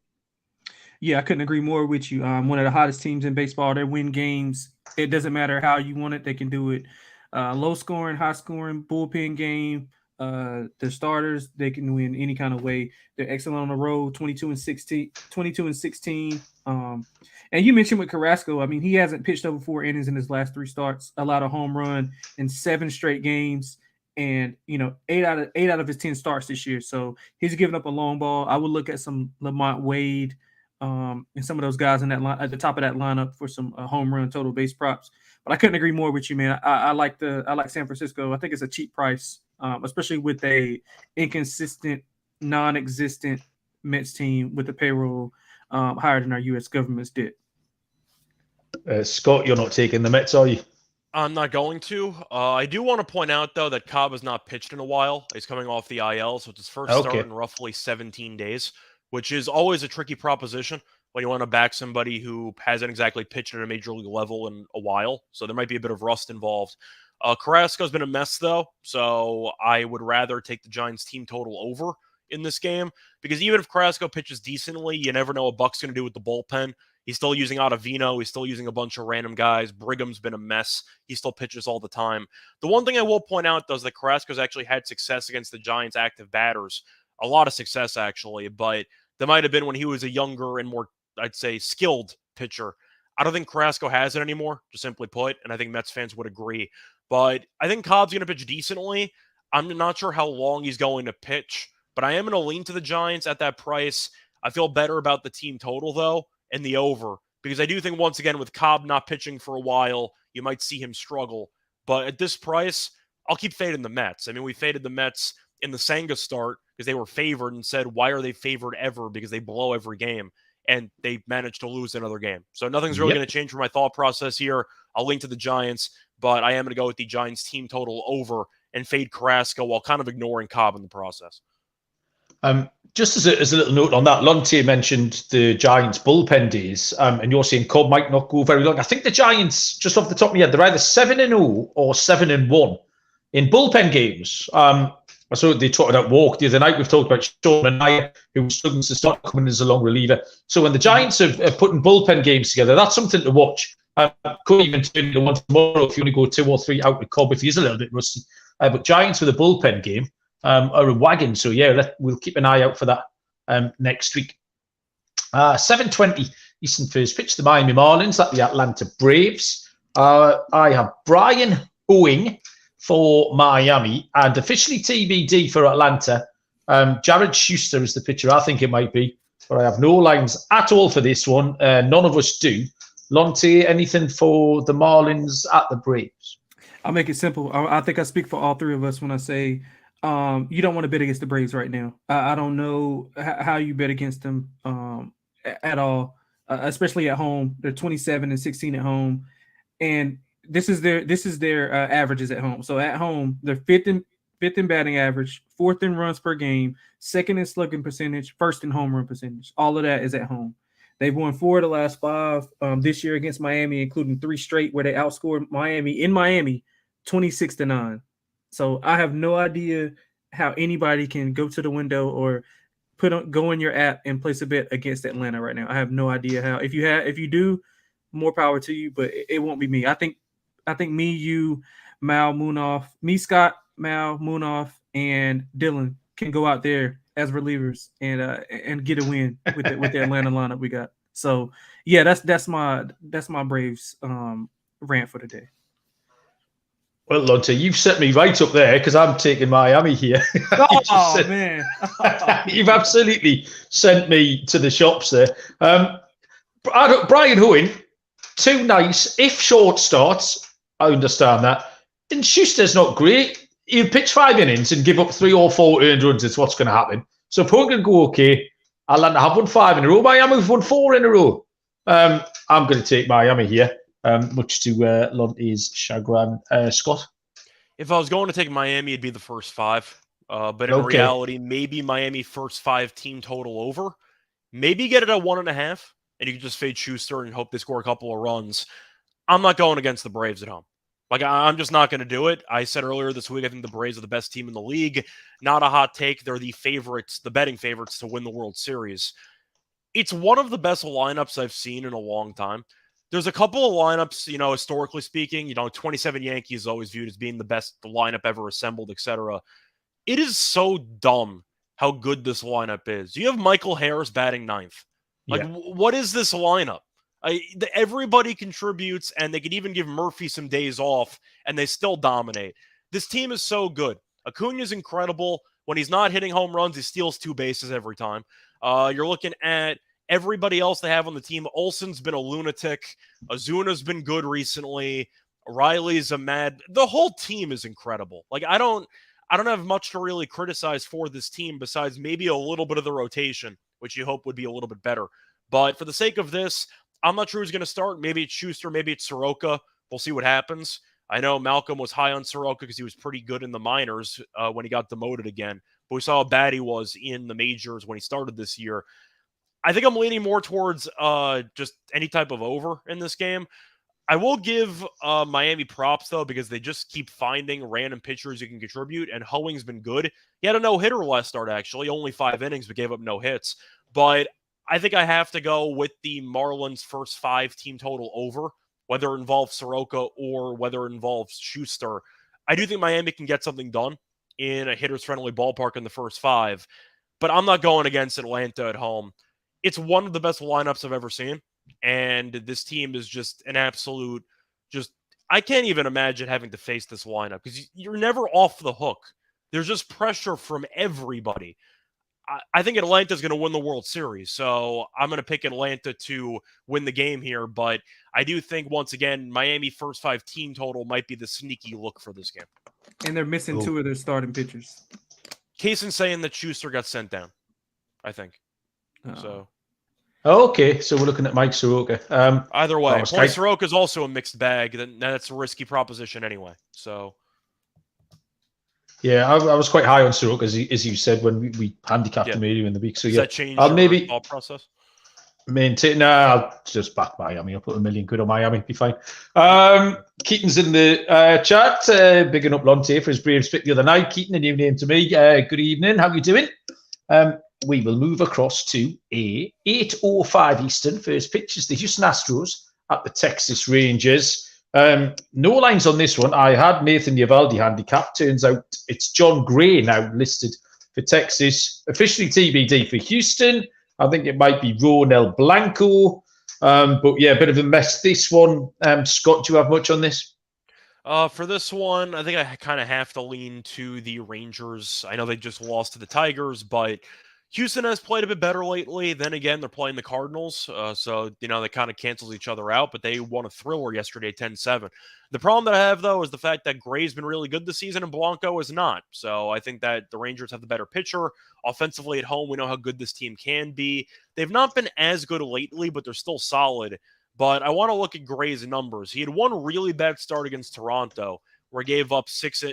Yeah, I couldn't agree more with you. One of the hottest teams in baseball. They win games. It doesn't matter how you want it. They can do it. Low scoring, high scoring, bullpen game. The starters, they can win any kind of way. They're excellent on the road, 22-16. And you mentioned with Carrasco, I mean, he hasn't pitched over 4 innings in his last 3 starts, allowed a home run in 7 straight games, and 8 out of his 10 starts this year. So he's given up a long ball. I would look at some Lamont Wade and some of those guys in that line at the top of that lineup for some home run total base props. But I couldn't agree more with you, man. I like San Francisco. I think it's a cheap price, especially with a inconsistent, non-existent Mets team with the payroll higher than our U.S. government's debt. Scott, you're not taking the Mets, are you? I'm not going to. I do want to point out, though, that Cobb has not pitched in a while. He's coming off the IL, so it's his first start in roughly 17 days, which is always a tricky proposition when you want to back somebody who hasn't exactly pitched at a major league level in a while. So there might be a bit of rust involved. Carrasco's been a mess, though, so I would rather take the Giants team total over in this game, because even if Carrasco pitches decently, you never know what Buck's going to do with the bullpen. He's still using Ottavino. He's still using a bunch of random guys. Brigham's been a mess. He still pitches all the time. The one thing I will point out, though, is that Carrasco's actually had success against the Giants' active batters. A lot of success, actually, but that might have been when he was a younger and more, I'd say, skilled pitcher. I don't think Carrasco has it anymore, just simply put, and I think Mets fans would agree. But I think Cobb's going to pitch decently. I'm not sure how long he's going to pitch, but I am going to lean to the Giants at that price. I feel better about the team total, though, and the over, because I do think, once again, with Cobb not pitching for a while, you might see him struggle. But at this price, I'll keep fading the Mets. I mean, we faded the Mets in the Senga start because they were favored and said, why are they favored ever? Because they blow every game, and they managed to lose another game. So nothing's really going to change from my thought process here. I'll link to the Giants, but I am going to go with the Giants team total over and fade Carrasco while kind of ignoring Cobb in the process. Just as a little note on that, Lonte mentioned the Giants bullpen days, and you're saying Cobb might not go very long. I think the Giants, just off the top of my head, they're either 7-0 or 7-1 in bullpen games. I saw they talked about Walk the other night. We've talked about Shane Mclanahan, who was struggling to start coming as a long reliever. So when the Giants are putting bullpen games together, that's something to watch. Could even turn into one tomorrow if you want to go 2 or 3 out with Cobb if he's a little bit rusty. But Giants with a bullpen game are a wagon. So yeah, we'll keep an eye out for that next week. 7:20 Eastern first pitch, the Miami Marlins at the Atlanta Braves. I have Brian Owing for Miami and officially TBD for Atlanta. Jared Schuster is the pitcher. I think it might be, but I have no lines at all for this one. None of us do. Lonte, anything for the Marlins at the Braves? I'll make it simple. I think I speak for all three of us when I say you don't want to bet against the Braves right now. I don't know how you bet against them at all, especially at home. They're 27-16 at home, and this is their averages at home. So at home, they're fifth in batting average, 4th in runs per game, 2nd in slugging percentage, 1st in home run percentage. All of that is at home. They've won 4 of the last 5 this year against Miami, including 3 straight where they outscored Miami in Miami 26-9. So I have no idea how anybody can go to the window or go in your app and place a bet against Atlanta right now. I have no idea how. If you do, more power to you, but it won't be me. I think me, you, Mal, Moonoff, me, Scott, Mal, Moonoff, and Dylan can go out there as relievers and get a win with the Atlanta lineup we got. So yeah, that's my Braves rant for today. Well, Lonte, you've set me right up there because I'm taking Miami here. Man. You've absolutely sent me to the shops there. Brian Hoeing, too nice. If short starts, I understand that. And Schuster's not great. He'll pitch 5 innings and give up 3 or 4 earned runs. It's what's going to happen. So if Hoeing can go okay, Atlanta have won 5 in a row. Miami have won 4 in a row. I'm going to take Miami here. Much to Lonte's chagrin. Scott? If I was going to take Miami, it'd be the first 5. But in reality, maybe Miami first 5 team total over. Maybe get it at 1.5, and you can just fade Schuster and hope they score a couple of runs. I'm not going against the Braves at home. I'm just not going to do it. I said earlier this week, I think the Braves are the best team in the league. Not a hot take. They're the favorites, the betting favorites to win the World Series. It's one of the best lineups I've seen in a long time. There's a couple of lineups, historically speaking, 27 Yankees is always viewed as being the best lineup ever assembled, etc. It is so dumb how good this lineup is. You have Michael Harris batting 9th. What is this lineup? Everybody contributes, and they could even give Murphy some days off, and they still dominate. This team is so good. Acuna's incredible. When he's not hitting home runs, he steals 2 bases every time. You're looking at everybody else they have on the team. Olsen's been a lunatic. Azuna's been good recently. Riley's a mad. The whole team is incredible. I don't have much to really criticize for this team besides maybe a little bit of the rotation which you hope would be a little bit better. But for the sake of this, I'm not sure who's going to start. Maybe it's Schuster, maybe it's Soroka. We'll see what happens. I know Malcolm was high on Soroka because he was pretty good in the minors when he got demoted again. But we saw how bad he was in the majors when he started this year. I think I'm leaning more towards just any type of over in this game. I will give Miami props, though, because they just keep finding random pitchers who can contribute, and Hoeing's been good. He had a no-hitter last start, actually. Only 5 innings, but gave up no hits. But I think I have to go with the Marlins' first 5 team total over, whether it involves Soroka or whether it involves Schuster. I do think Miami can get something done in a hitters-friendly ballpark in the first 5, but I'm not going against Atlanta at home. It's one of the best lineups I've ever seen. And this team is just an absolute, I can't even imagine having to face this lineup because you're never off the hook. There's just pressure from everybody. I think Atlanta's going to win the World Series, so I'm going to pick Atlanta to win the game here. But I do think, once again, Miami first 5 team total might be the sneaky look for this game. And they're missing 2 of their starting pitchers. Case in saying that Schuster got sent down, I think. So. Okay, so we're looking at Mike Soroka. Either way, Soroka is also a mixed bag. Then that's a risky proposition anyway. So, yeah, I was quite high on Soroka, as you said, when we handicapped him earlier in the week. So does that change your thought process? Maintain. No, I'll just back Miami. I'll put $1 million on Miami. Be fine. Keaton's in the chat, bigging up Lonte for his brave split the other night. Keaton, a new name to me. Good evening. How are you doing? We will move across to a 8:05 Eastern. First pitch is the Houston Astros at the Texas Rangers. No lines on this one. I had Nathan Eovaldi handicap. Turns out it's John Gray now listed for Texas. Officially TBD for Houston. I think it might be Ronel Blanco. But yeah, a bit of a mess. This one, Scott, do you have much on this? For this one, I think I kind of have to lean to the Rangers. I know they just lost to the Tigers, but Houston has played a bit better lately. Then again, they're playing the Cardinals. So, they kind of cancels each other out, but they won a thriller yesterday, 10-7. The problem that I have, though, is the fact that Gray's been really good this season and Blanco is not. So I think that the Rangers have the better pitcher. Offensively at home, we know how good this team can be. They've not been as good lately, but they're still solid. But I want to look at Gray's numbers. He had one really bad start against Toronto, where he gave up six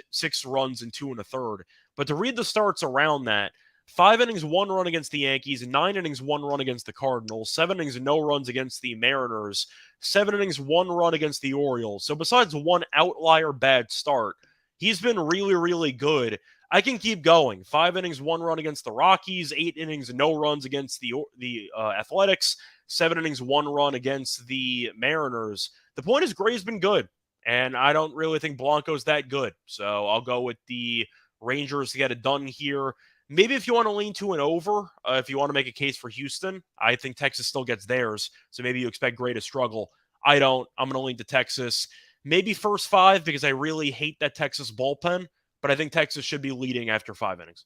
runs in 2 1/3. But to read the starts around that, 5 innings, 1 run against the Yankees, 9 innings, 1 run against the Cardinals, 7 innings, no runs against the Mariners, 7 innings, 1 run against the Orioles. So besides one outlier bad start, he's been really, really good. I can keep going. 5 innings, 1 run against the Rockies, 8 innings, no runs against the Athletics, 7 innings, 1 run against the Mariners. The point is Gray's been good, and I don't really think Blanco's that good. So I'll go with the Rangers to get it done here. Maybe if you want to lean to an over, if you want to make a case for Houston, I think Texas still gets theirs. So maybe you expect Gray to struggle. I don't. I'm going to lean to Texas. Maybe first 5 because I really hate that Texas bullpen, but I think Texas should be leading after 5 innings.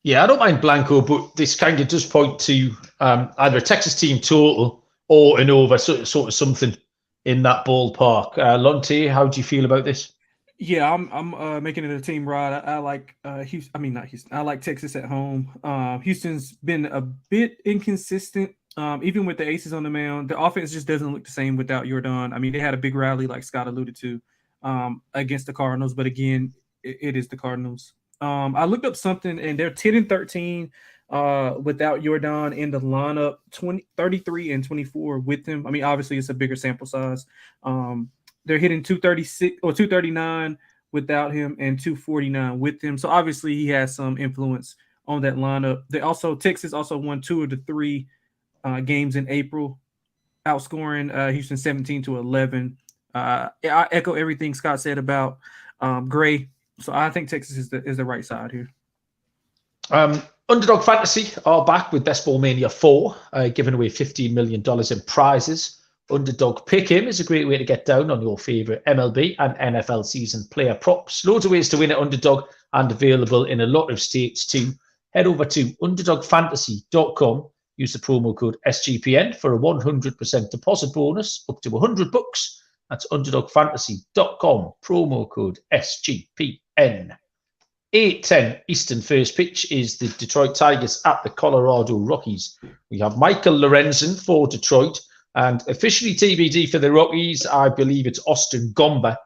Yeah, I don't mind Blanco, but this kind of does point to either a Texas team total or an over, sort of something in that ballpark. Lonte, how do you feel about this? Yeah, I'm making it a team ride. I like Houston. I mean, not Houston. I like Texas at home. Houston's been a bit inconsistent, even with the aces on the mound. The offense just doesn't look the same without Yordan. I mean, they had a big rally, like Scott alluded to, against the Cardinals. But again, it is the Cardinals. I looked up something, and they're 10-13 without Yordan in the lineup. 33-24 with him. I mean, obviously, it's a bigger sample size. They're hitting 236 or 239 without him and 249 with him. So obviously he has some influence on that lineup. Texas also won 2 of the 3 games in April, outscoring Houston 17-11. I echo everything Scott said about Gray. So I think Texas is the right side here. Underdog Fantasy are back with Best Ball Mania 4, giving away $15 million in prizes. Underdog Pick'em is a great way to get down on your favorite MLB and NFL season player props. Loads of ways to win at Underdog and available in a lot of states too. Head over to underdogfantasy.com. Use the promo code SGPN for a 100% deposit bonus up to $100. That's underdogfantasy.com. Promo code SGPN. 8:10 Eastern first pitch is the Detroit Tigers at the Colorado Rockies. We have Michael Lorenzen for Detroit, and officially TBD for the Rockies, I believe it's Austin Gomber.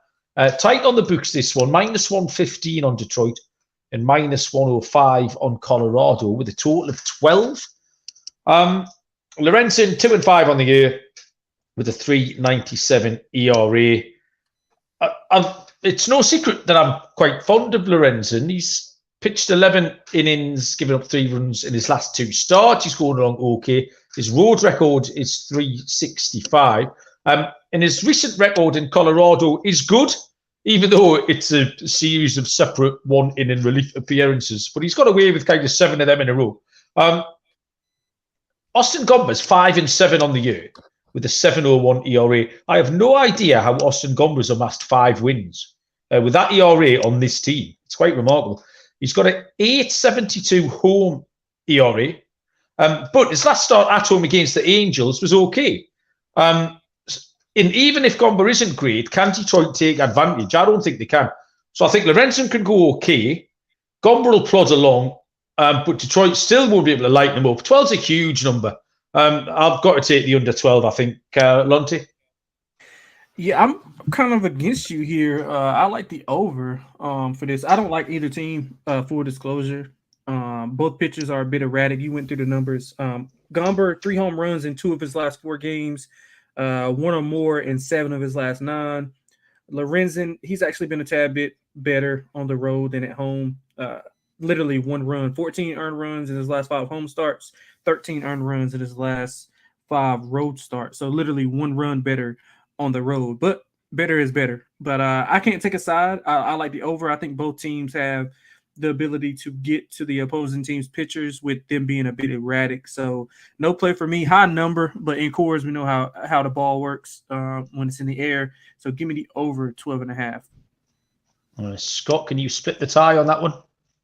Tight on the books, this one, -115 on Detroit and -105 on Colorado with a total of 12. Lorenzen, 2-5 on the year with a 3.97 ERA. It's no secret that I'm quite fond of Lorenzen. He's pitched 11 innings, given up 3 runs in his last 2 starts. He's going along okay. His road record is 365. And his recent record in Colorado is good, even though it's a series of separate 1-inning relief appearances. But he's got away with kind of 7 of them in a row. Austin Gomber's 5-7 on the year with a 7.01 ERA. I have no idea how Austin Gomber's amassed 5 wins with that ERA on this team. It's quite remarkable. He's got an 8.72 home ERA, but his last start at home against the Angels was okay. And even if Gomber isn't great, can Detroit take advantage? I don't think they can. So I think Lorenzen can go okay. Gomber will plod along, but Detroit still won't be able to light them up. 12's a huge number. I've got to take the under 12, I think. Lonte? Yeah, I'm kind of against you here. I like the over for this. I don't like either team, full disclosure. Both pitchers are a bit erratic. You went through the numbers. Gomber, 3 home runs in 2 of his last 4 games, 1 or more in 7 of his last 9. Lorenzen, he's actually been a tad bit better on the road than at home. Literally 1 run, 14 earned runs in his last 5 home starts, 13 earned runs in his last 5 road starts. So literally 1 run better on the road, but better is better. But I can't take a side. I like the over. I think both teams have the ability to get to the opposing team's pitchers with them being a bit erratic. So no play for me. High number, but in Coors, we know how the ball works when it's in the air. So give me the over 12.5. Scott, can you split the tie on that one?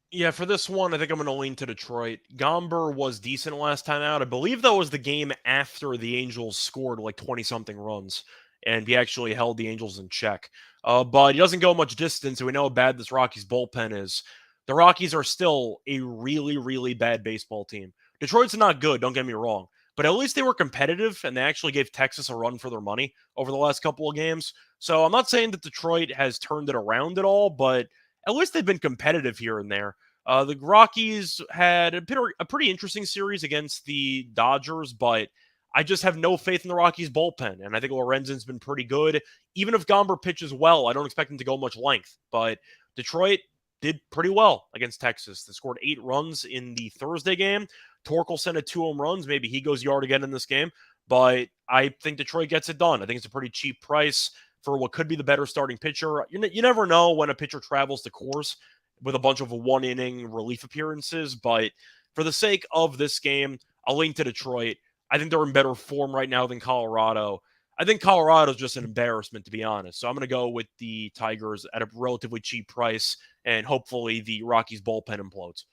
Yeah, for this one, I think I'm going to lean to Detroit. Gomber was decent last time out. I believe that was the game after the Angels scored like 20-something runs, and he actually held the Angels in check. But he doesn't go much distance, and we know how bad this Rockies bullpen is. The Rockies are still a really, really bad baseball team. Detroit's not good, don't get me wrong, but at least they were competitive, and they actually gave Texas a run for their money over the last couple of games. So I'm not saying that Detroit has turned it around at all, but at least they've been competitive here and there. The Rockies had a pretty interesting series against the Dodgers, but I just have no faith in the Rockies bullpen, and I think Lorenzen's been pretty good. Even if Gomber pitches well, I don't expect him to go much length, but Detroit did pretty well against Texas. They scored 8 runs in the Thursday game. Torkelson had 2 home runs. Maybe he goes yard again in this game, but I think Detroit gets it done. I think it's a pretty cheap price for what could be the better starting pitcher. You never know when a pitcher travels to Coors with a bunch of 1-inning relief appearances, but for the sake of this game, I'll lean to Detroit. I think they're in better form right now than Colorado. I think Colorado's just an embarrassment, to be honest. So I'm going to go with the Tigers at a relatively cheap price, and hopefully the Rockies bullpen implodes.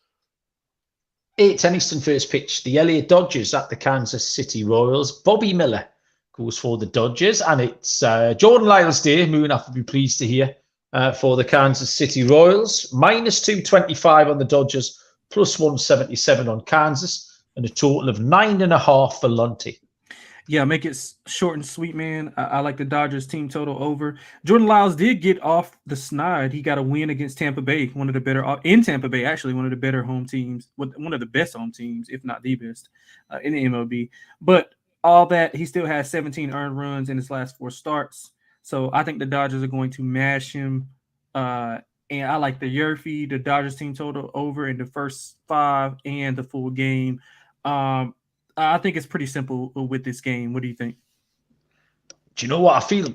8:10 Eastern first pitch. The LA Dodgers at the Kansas City Royals. Bobby Miller goes for the Dodgers, and it's Jordan Lyles Day. Moon, I have to be pleased to hear, for the Kansas City Royals. -225 on the Dodgers, +177 on Kansas, and a total of 9.5 for Lonte. Yeah, make it short and sweet, man. I like the Dodgers team total over. Jordan Lyles did get off the snide. He got a win against Tampa Bay, one of the better in Tampa Bay, actually one of the better home teams, one of the best home teams, if not the best in the MLB. But all that, he still has 17 earned runs in his last 4 starts. So I think the Dodgers are going to mash him. And I like the Yerfie, the Dodgers team total over in the first 5 and the full game. I think it's pretty simple with this game. What do you think? Do you know what? I feel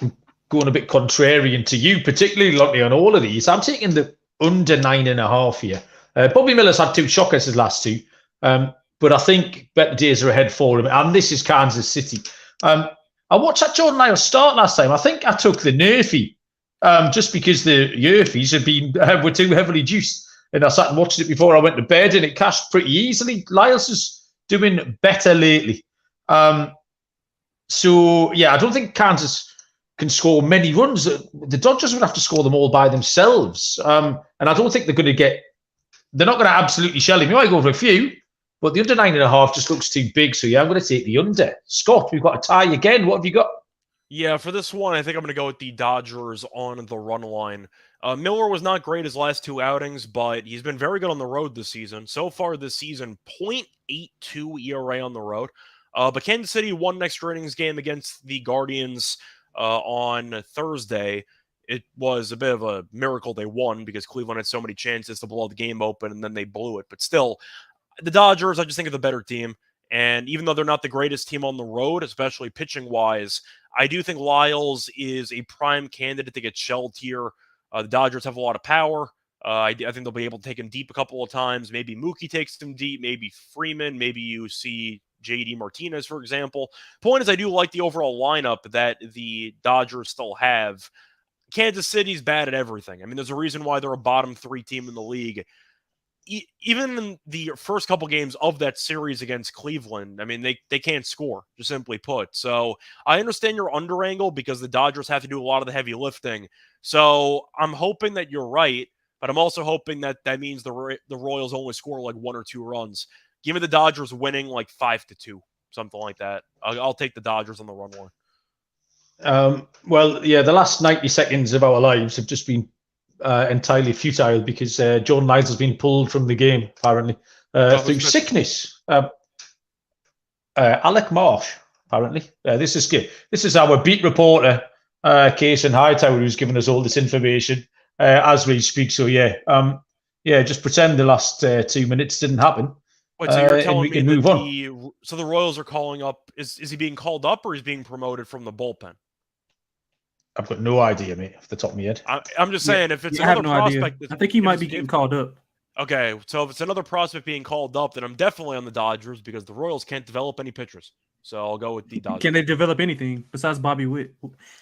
I'm going a bit contrarian to you, particularly Lonte, on all of these. I'm taking the under 9.5 here. Bobby Miller's had 2 shockers his last 2, but I think better days are ahead for him. And this is Kansas City. I watched that Jordan Lyles start last time. I think I took the Nerfy just because the Yerfies were too heavily juiced. And I sat and watched it before I went to bed, and it cashed pretty easily. Lyles is doing better lately. So, yeah, I don't think Kansas can score many runs. The Dodgers would have to score them all by themselves. And I don't think they're going to get. They're not going to absolutely shell him. You might go for a few, but the under 9.5 just looks too big. So yeah, I'm going to take the under. Scott, we've got a tie again. What have you got? Yeah, for this one, I think I'm going to go with the Dodgers on the run line. Miller was not great his last 2 outings, but he's been very good on the road this season. So far this season, .82 ERA on the road. But Kansas City won an extra innings game against the Guardians on Thursday. It was a bit of a miracle they won because Cleveland had so many chances to blow the game open, and then they blew it. But still, the Dodgers, I just think, are the better team. And even though they're not the greatest team on the road, especially pitching-wise, I do think Lyles is a prime candidate to get shelled here. The Dodgers have a lot of power. I think they'll be able to take him deep a couple of times. Maybe Mookie takes him deep. Maybe Freeman. Maybe you see JD Martinez, for example. Point is, I do like the overall lineup that the Dodgers still have. Kansas City's bad at everything. I mean, there's a reason why they're a bottom 3 team in the league. Even in the first couple games of that series against Cleveland, I mean, they can't score, just simply put. So I understand your under angle because the Dodgers have to do a lot of the heavy lifting. So I'm hoping that you're right, but I'm also hoping that means the Royals only score like 1 or 2 runs. Give me the Dodgers winning like 5-2, something like that. I'll take the Dodgers on the run line. Well, yeah, the last 90 seconds of our lives have just been entirely futile because Jordan Lyles has been pulled from the game, apparently, through sickness. Alec Marsh, apparently. This is good. This is our beat reporter, Kason Hightower, who's given us all this information as we speak. So, just pretend the last 2 minutes didn't happen. Wait, so you're telling me that so the Royals are calling up, is he being called up or he's being promoted from the bullpen? I've got no idea, mate, off the top of my head. I'm just saying, if it's another prospect... I think he might be getting called up. Okay, so if it's another prospect being called up, then I'm definitely on the Dodgers because the Royals can't develop any pitchers. So I'll go with the Dodgers. Can they develop anything besides Bobby Witt?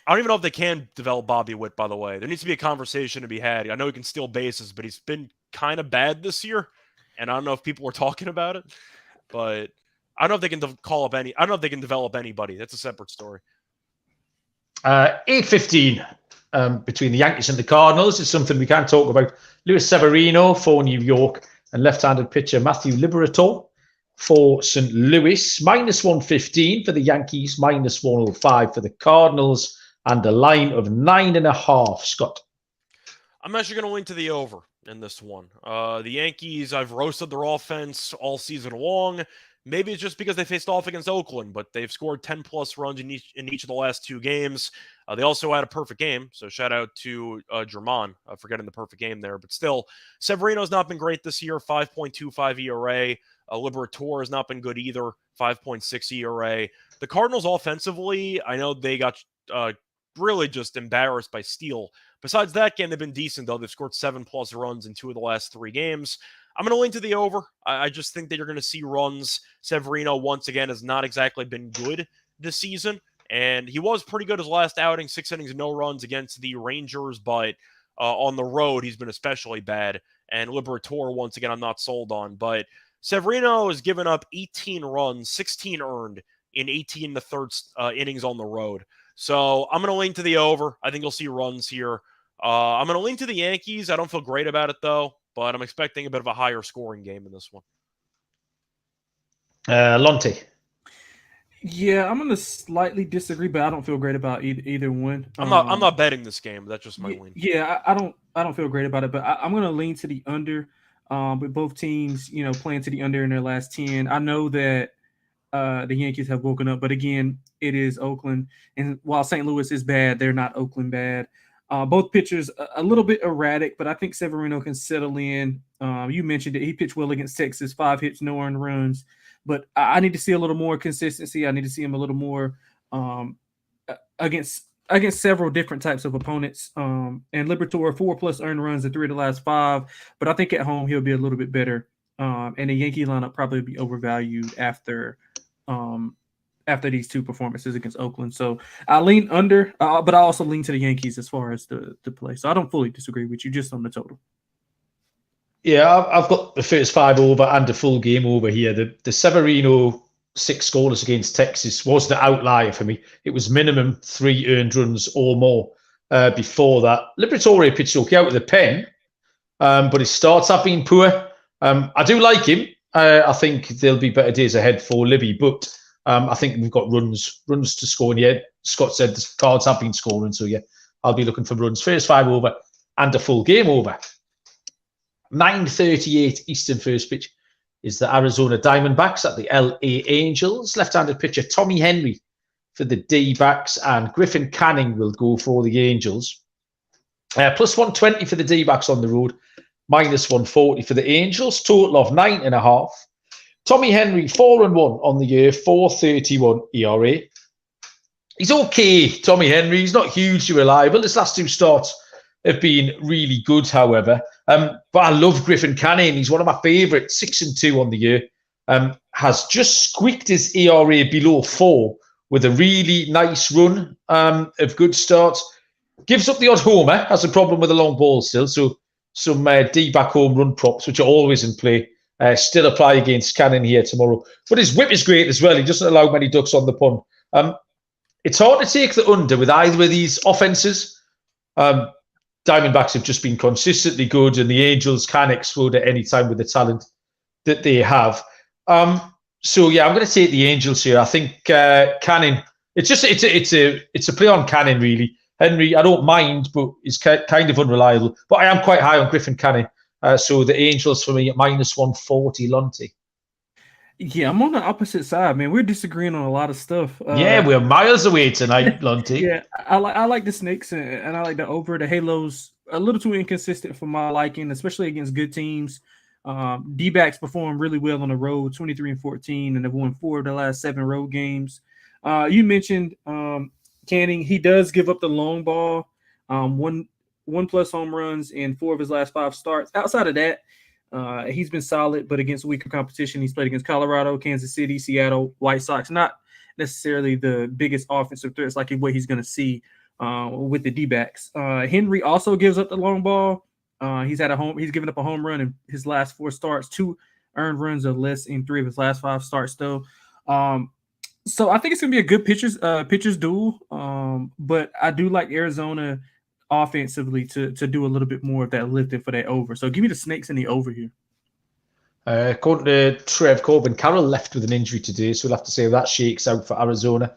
I don't even know if they can develop Bobby Witt, by the way. There needs to be a conversation to be had. I know he can steal bases, but he's been kind of bad this year. And I don't know if people are talking about it. But I don't know if they can I don't know if they can develop anybody. That's a separate story. 8:15 between the Yankees and the Cardinals is something we can't talk about. Luis Severino for New York and left-handed pitcher Matthew Liberatore for St. Louis. -115 for the Yankees, -105 for the Cardinals, and a line of 9.5. Scott? I'm actually going to lean to the over in this one. The Yankees, I've roasted their offense all season long. Maybe it's just because they faced off against Oakland, but they've scored 10-plus runs in each of the last 2 games. They also had a perfect game, so shout out to German for getting the perfect game there. But still, Severino's not been great this year, 5.25 ERA. Liberatore has not been good either, 5.6 ERA. The Cardinals offensively, I know they got really just embarrassed by Steele. Besides that game, they've been decent, though. They've scored 7-plus runs in 2 of the last 3 games. I'm going to lean to the over. I just think that you're going to see runs. Severino, once again, has not exactly been good this season. And he was pretty good his last outing, 6 innings, no runs against the Rangers. But on the road, he's been especially bad. And Liberatore, once again, I'm not sold on. But Severino has given up 18 runs, 16 earned in 18 1/3 innings on the road. So I'm going to lean to the over. I think you'll see runs here. I'm going to lean to the Yankees. I don't feel great about it, though. But I'm expecting a bit of a higher scoring game in this one. Lonte. Yeah, I'm going to slightly disagree, but I don't feel great about either one. I'm not betting this game. That's just my lean. Yeah, I don't feel great about it, but I'm going to lean to the under. With both teams, playing to the under in their last 10. I know that the Yankees have woken up, but again, it is Oakland, and while St. Louis is bad, they're not Oakland bad. Both pitchers a little bit erratic, but I think Severino can settle in. You mentioned it. He pitched well against Texas, 5 hits, no earned runs. But I need to see a little more consistency. I need to see him a little more against several different types of opponents. And Liberatore, 4+ earned runs in 3 of the last 5. But I think at home he'll be a little bit better. And the Yankee lineup probably be overvalued after these 2 performances against Oakland. So I lean under, but I also lean to the Yankees as far as the play. So I don't fully disagree with you, just on the total. Yeah, I've got the first 5 over and a full game over here. The Severino 6 scoreless against Texas was the outlier for me. It was minimum 3 earned runs or more before that. Liberatore pitched okay out with the pen, but his starts have been poor. I do like him. I think there'll be better days ahead for Libby, but I think we've got runs to score. And yeah, Scott said the Cards have been scoring, so yeah, I'll be looking for runs. First 5 over and a full game over. 9:38 Eastern first pitch is the Arizona Diamondbacks at the LA Angels. Left-handed pitcher Tommy Henry for the D-backs, and Griffin Canning will go for the Angels. Plus 120 for the D-backs on the road, minus 140 for the Angels, total of 9.5. Tommy Henry, 4-1 on the year, 4.31 ERA. He's okay, Tommy Henry. He's not hugely reliable. His last 2 starts have been really good, however. But I love Griffin Canning. He's one of my favourites, 6-2 on the year. Has just squeaked his ERA below 4 with a really nice run of good starts. Gives up the odd homer, has a problem with a long ball still. So some D-back home run props, which are always in play, still apply against Cannon here tomorrow. But his whip is great as well. He doesn't allow many ducks on the pond. It's hard to take the under with either of these offenses. Diamondbacks have just been consistently good, and the Angels can explode at any time with the talent that they have. So yeah, I'm going to take the Angels here. I think Canning. It's a play on Canning really. Henry, I don't mind, but he's kind of unreliable. But I am quite high on Griffin Canning. So the Angels for me at minus 140. Lonte. Yeah, I'm on the opposite side, man. We're disagreeing on a lot of stuff. Yeah, we're miles away tonight, Lonte. Yeah, I like the Snakes and I like the over. The Halos a little too inconsistent for my liking, especially against good teams. D-backs perform really well on the road, 23-14, and they've won 4 of the last 7 road games. You mentioned Canning. He does give up the long ball, one plus home runs in 4 of his last 5 starts. Outside of that, he's been solid, but against weaker competition. He's played against Colorado, Kansas City, Seattle, White Sox. Not necessarily the biggest offensive threats like what he's going to see with the D-backs. Henry also gives up the long ball. He's given up a home run in his last 4 starts, 2 earned runs or less in 3 of his last 5 starts, though. So I think it's going to be a good pitchers duel. But I do like Arizona offensively to do a little bit more of that lifting for that over. So give me the Snakes in the over here. According to Trev Corbin, Carroll left with an injury today, so we'll have to see how that shakes out for Arizona.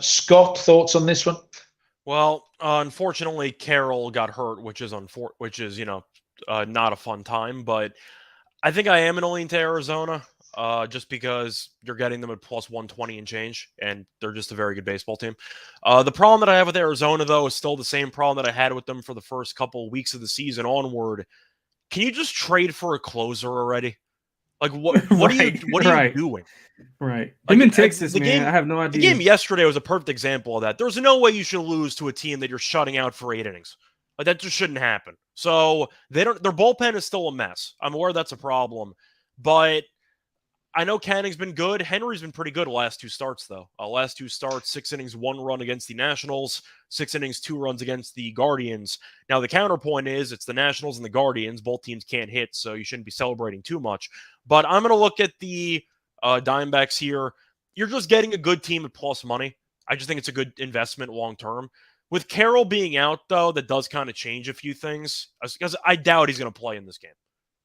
Scott, thoughts on this one? Well, unfortunately, Carroll got hurt, which is not a fun time. But I think I am going to lean to Arizona, just because you're getting them at plus 120 and change, and they're just a very good baseball team. The problem that I have with Arizona, though, is still the same problem that I had with them for the first couple of weeks of the season onward. Can you just trade for a closer already? Like what are you doing? Right. I'm in Texas, man. I have no idea. The game yesterday was a perfect example of that. There's no way you should lose to a team that you're shutting out for 8 innings. Like that just shouldn't happen. So their bullpen is still a mess. I'm aware that's a problem, but I know Canning's been good. Henry's been pretty good the last 2 starts, though. Last 2 starts, 6 innings, 1 run against the Nationals, 6 innings, 2 runs against the Guardians. Now, the counterpoint is it's the Nationals and the Guardians. Both teams can't hit, so you shouldn't be celebrating too much. But I'm going to look at the Diamondbacks here. You're just getting a good team at plus money. I just think it's a good investment long-term. With Carroll being out, though, that does kind of change a few things, because I doubt he's going to play in this game.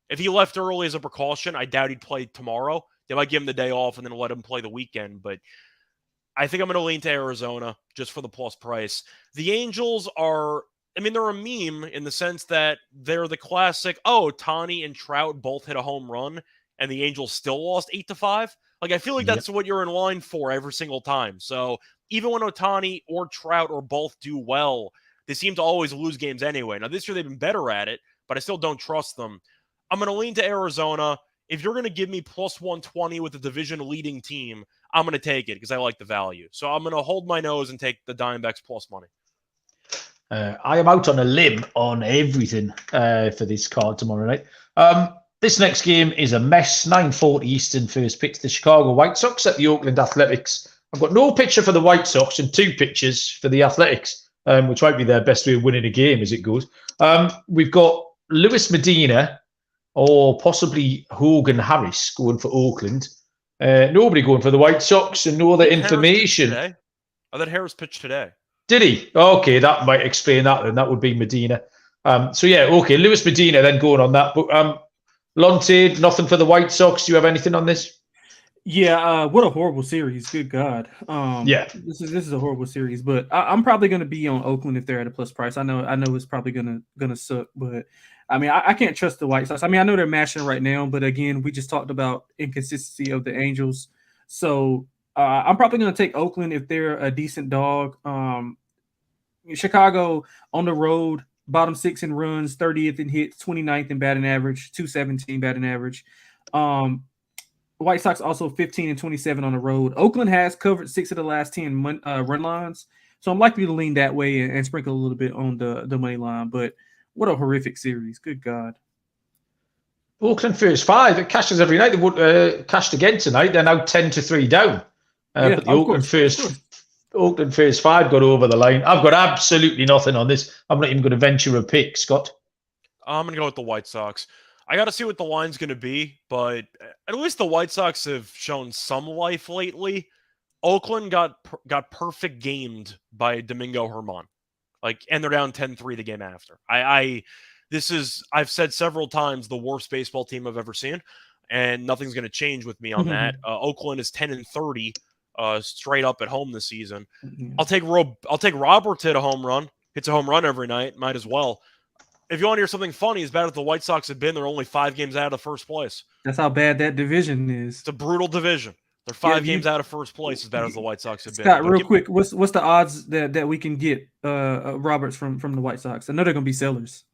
If he left early as a precaution, I doubt he'd play tomorrow. They might give him the day off and then let him play the weekend. But I think I'm going to lean to Arizona just for the plus price. The Angels they're a meme in the sense that they're the classic, Ohtani and Trout both hit a home run and the Angels still lost 8-5. Like, I feel like that's what you're in line for every single time. So even when Ohtani or Trout or both do well, they seem to always lose games anyway. Now, this year they've been better at it, but I still don't trust them. I'm going to lean to Arizona. If you're going to give me plus 120 with a division-leading team, I'm going to take it because I like the value. So I'm going to hold my nose and take the Diamondbacks plus money. I am out on a limb on everything for this card tomorrow night. This next game is a mess. 9:40 Eastern first pitch. The Chicago White Sox at the Oakland Athletics. I've got no picture for the White Sox and 2 pictures for the Athletics, which might be their best way of winning a game as it goes. We've got Luis Medina or possibly Hogan Harris going for Oakland. Nobody going for the White Sox, and no other information. I thought Harris pitched today. Did he? Okay, that might explain that then. That would be Medina. So yeah, okay, Lewis Medina then going on that. But Lonte, nothing for the White Sox. Do you have anything on this? Yeah, what a horrible series. Good God. Yeah. This is a horrible series, but I'm probably gonna be on Oakland if they're at a plus price. I know it's probably gonna suck, but I mean I can't trust the White Sox. I mean, I know they're mashing right now, but again, we just talked about inconsistency of the Angels. So I'm probably gonna take Oakland if they're a decent dog. Chicago on the road, bottom 6 in runs, 30th in hits, 29th in batting average, 217 batting average. White Sox also 15 and 27 on the road. Oakland has covered 6 of the last 10 run lines, so I'm likely to lean that way and sprinkle a little bit on the money line. But what a horrific series! Good God. Oakland first 5. It cashes every night. They would cashed again tonight. They're now 10-3 down. But the Oakland first 5 got over the line. I've got absolutely nothing on this. I'm not even going to venture a pick, Scott. I'm going to go with the White Sox. I got to see what the line's going to be, but at least the White Sox have shown some life lately. Oakland got perfect gamed by Domingo Germán, and they're down 10-3 the game after. I've said several times the worst baseball team I've ever seen, and nothing's going to change with me on that. Oakland is 10-30 straight up at home this season. I'll take Robert to hit a home run. Hits a home run every night. Might as well. If you want to hear something funny, as bad as the White Sox have been, they're only 5 games out of first place. That's how bad that division is. It's a brutal division. They're 5 games out of first place, as bad as the White Sox have been. Scott, real quick, what's the odds that we can get Roberts from the White Sox? I know they're going to be sellers.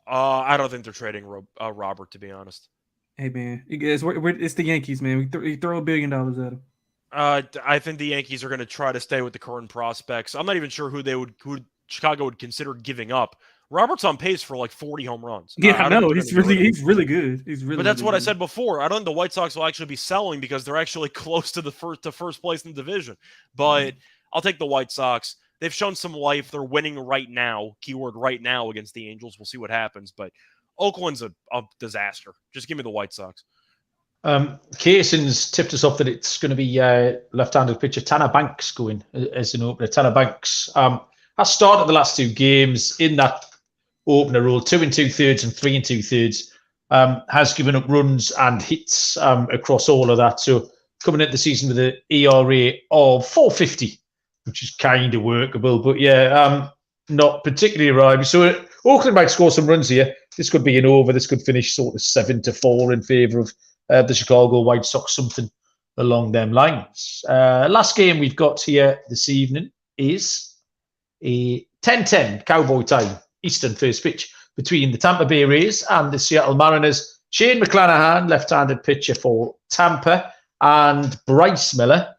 I don't think they're trading Robert, to be honest. Hey, man, it's the Yankees, man. We throw $1 billion at them. I think the Yankees are going to try to stay with the current prospects. I'm not even sure who Chicago would consider giving up. Robert's on pace for 40 home runs. Yeah, I know. He's really good. But that's what I said before. I don't think the White Sox will actually be selling because they're actually close to first place in the division. But I'll take the White Sox. They've shown some life. They're winning right now. Keyword right now against the Angels. We'll see what happens. But Oakland's a disaster. Just give me the White Sox. Cason's tipped us off that it's going to be left-handed pitcher Tanner Banks going as an opener. Tanner Banks has started the last 2 games in that opener role, 2 2/3 and 3 2/3. Has given up runs and hits across all of that. So coming into the season with an ERA of 4.50, which is kind of workable. But yeah, not particularly reliable. So Oakland might score some runs here. This could be an over. This could finish sort of 7-4 in favour of the Chicago White Sox, something along them lines. Last game we've got here this evening is a 10-10 Cowboy time Eastern first pitch between the Tampa Bay Rays and the Seattle Mariners. Shane Mclanahan, left-handed pitcher for Tampa, and Bryce Miller.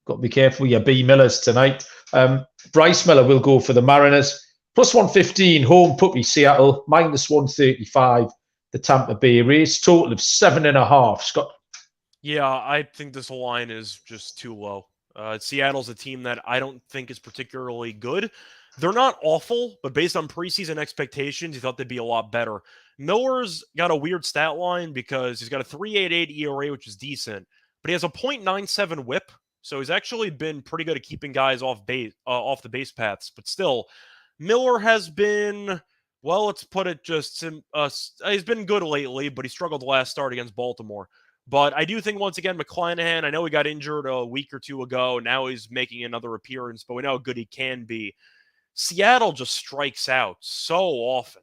Got to be careful with your B Millers tonight. Bryce Miller will go for the Mariners. Plus 115, home puppy Seattle. Minus 135, the Tampa Bay Rays. Total of 7.5. Scott? Yeah, I think this line is just too low. Seattle's a team that I don't think is particularly good. They're not awful, but based on preseason expectations, you thought they'd be a lot better. Miller's got a weird stat line because he's got a 3.88 ERA, which is decent, but he has a .97 WHIP, so he's actually been pretty good at keeping guys off the base paths. But still, Miller has been, well, let's put it just, he's been good lately, but he struggled the last start against Baltimore. But I do think, once again, Mclanahan, I know he got injured a week or 2 ago. Now he's making another appearance, but we know how good he can be. Seattle just strikes out so often.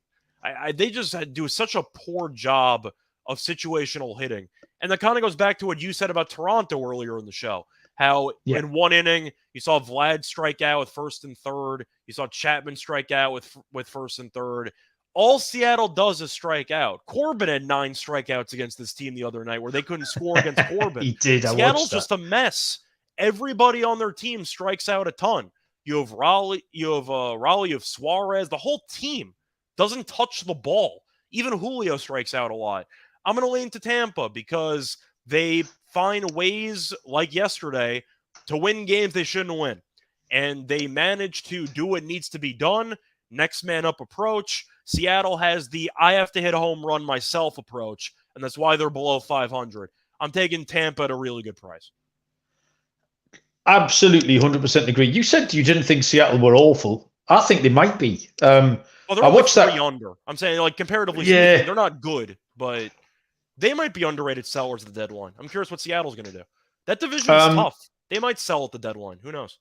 They just do such a poor job of situational hitting. And that kind of goes back to what you said about Toronto earlier in the show. How in one inning, you saw Vlad strike out with first and third. You saw Chapman strike out with first and third. All Seattle does is strike out. Corbin had 9 strikeouts against this team the other night where they couldn't score against Corbin. He did. Seattle's just a mess. Everybody on their team strikes out a ton. You have Raleigh, you have Suarez. The whole team doesn't touch the ball. Even Julio strikes out a lot. I'm going to lean to Tampa because they find ways, like yesterday, to win games they shouldn't win. And they manage to do what needs to be done. Next man up approach. Seattle has the I have to hit a home run myself approach, and that's why they're below 500. I'm taking Tampa at a really good price. Absolutely, 100% agree. You said you didn't think Seattle were awful. I think they might be. Well, they're I only watched 3 that. under. I'm saying, like, comparatively speaking, they're not good, but they might be underrated sellers at the deadline. I'm curious what Seattle's going to do. That division is tough. They might sell at the deadline. Who knows?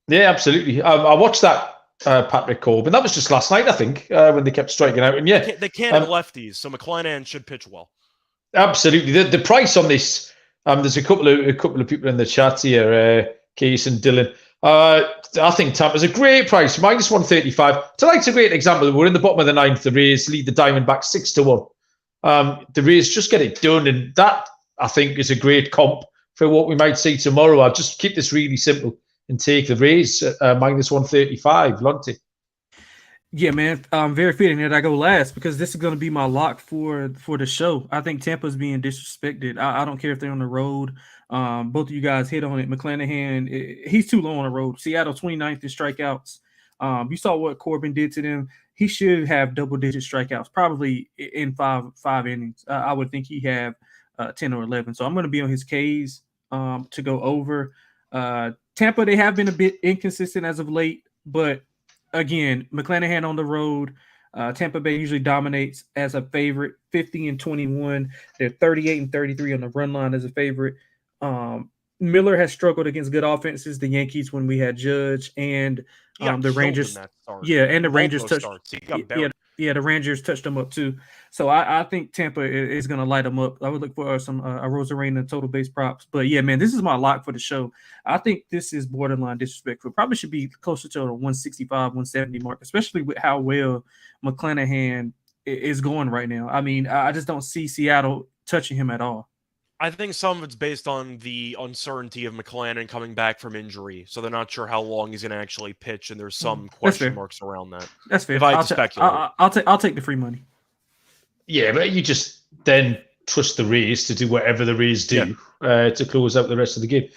Yeah, absolutely. I watched that Patrick Corbin. That was just last night, I think, when they kept striking out. And yeah, they can't hit lefties, so McClanahan should pitch well. Absolutely. The price on this, there's a couple of people in the chat here, Case and Dylan. I think Tampa's a great price, minus 135. Tonight's a great example. We're in the bottom of the ninth. The Rays lead the Diamondbacks 6-1. The Rays just get it done, and that I think is a great comp for what we might see tomorrow. I'll just keep this really simple and take the Rays minus 135. Lonte. Yeah, man. Very fitting that I go last because this is going to be my lock for the show. I think Tampa's being disrespected. I don't care if they're on the road. Both of you guys hit on it. McClanahan, he's too low on the road. Seattle 29th in strikeouts. You saw what Corbin did to them. He should have double-digit strikeouts, probably in five innings. I would think he have 10 or 11. So I'm going to be on his Ks to go over. Tampa, they have been a bit inconsistent as of late, but again, McClanahan on the road. Tampa Bay usually dominates as a favorite, 50-21. They're 38-33 on the run line as a favorite. Miller has struggled against good offenses. The Yankees when we had Judge and the Rangers. Yeah, and the Rangers touched. The Rangers touched them up too. So I think Tampa is going to light them up. I would look for some a Rosarena total base props. But yeah, man, this is my lock for the show. I think this is borderline disrespectful. Probably should be closer to the 165, 170 mark, especially with how well McClanahan is going right now. I mean, I just don't see Seattle touching him at all. I think some of it's based on the uncertainty of McClanahan coming back from injury, so they're not sure how long he's going to actually pitch, and there's some question marks around that. That's fair. If I had to speculate, I'll take the free money. Yeah, but you just then trust the Rays to do whatever the Rays do to close out the rest of the game.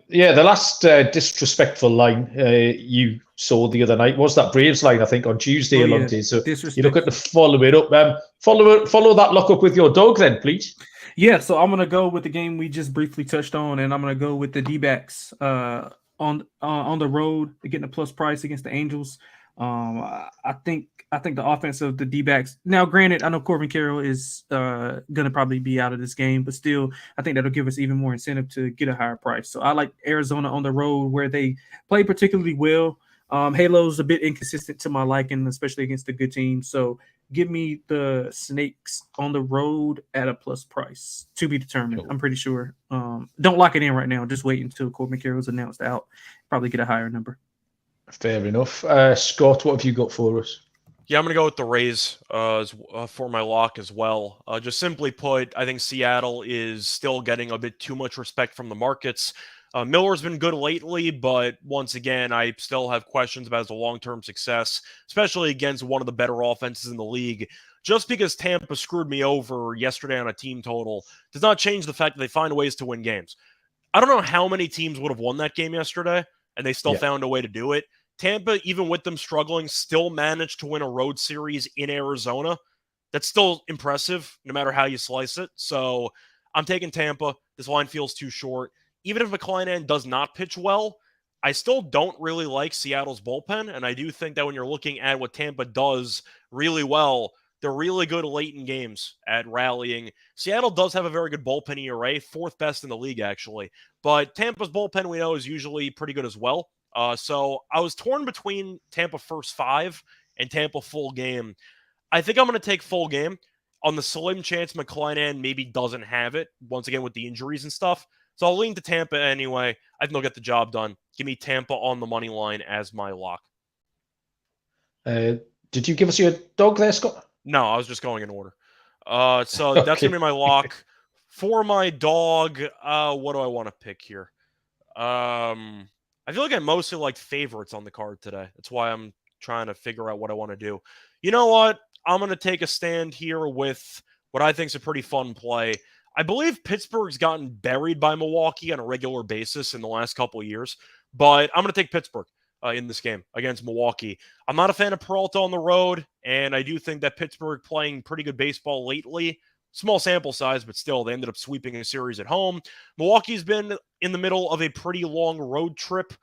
Yeah, the last disrespectful line you saw the other night was that Braves line, I think, on Tuesday, Lonte. So you're looking to follow it up. Follow that lock up with your dog then, please. Yeah, so I'm going to go with the game we just briefly touched on, and I'm going to go with the D-backs on the road. They're getting a plus price against the Angels. I think the offense of the D-backs. Now, granted, I know Corbin Carroll is going to probably be out of this game, but still, I think that'll give us even more incentive to get a higher price. So I like Arizona on the road where they play particularly well. Halo's a bit inconsistent to my liking, especially against a good team. So give me the Snakes on the road at a plus price to be determined. I'm pretty sure. Don't lock it in right now. Just wait until Corbin Carroll's announced out. Probably get a higher number. Fair enough. Scott, what have you got for us? Yeah, I'm going to go with the Rays for my lock as well. Just simply put, I think Seattle is still getting a bit too much respect from the markets. Miller's been good lately, but once again, I still have questions about his long-term success, especially against one of the better offenses in the league. Just because Tampa screwed me over yesterday on a team total does not change the fact that they find ways to win games. I don't know how many teams would have won that game yesterday, and they still found a way to do it. Tampa, even with them struggling, still managed to win a road series in Arizona. That's still impressive, no matter how you slice it. So I'm taking Tampa. This line feels too short. Even if McClanahan does not pitch well, I still don't really like Seattle's bullpen, and I do think that when you're looking at what Tampa does really well, they're really good late in games at rallying. Seattle does have a very good bullpen ERA, fourth best in the league, actually. But Tampa's bullpen, we know, is usually pretty good as well. So I was torn between Tampa first 5 and Tampa full game. I think I'm going to take full game on the slim chance McClanahan maybe doesn't have it, once again with the injuries and stuff. So I'll lean to Tampa anyway. I think they'll get the job done. Give me Tampa on the money line as my lock. Did you give us your dog there, Scott? No, I was just going in order. So that's going to be my lock. For my dog, what do I want to pick here? I feel like I mostly like favorites on the card today. That's why I'm trying to figure out what I want to do. You know what? I'm going to take a stand here with what I think is a pretty fun play. I believe Pittsburgh's gotten buried by Milwaukee on a regular basis in the last couple of years, but I'm going to take Pittsburgh in this game against Milwaukee. I'm not a fan of Peralta on the road, and I do think that Pittsburgh playing pretty good baseball lately Small sample size, but still, they ended up sweeping a series at home. Milwaukee's been in the middle of a pretty long road trip.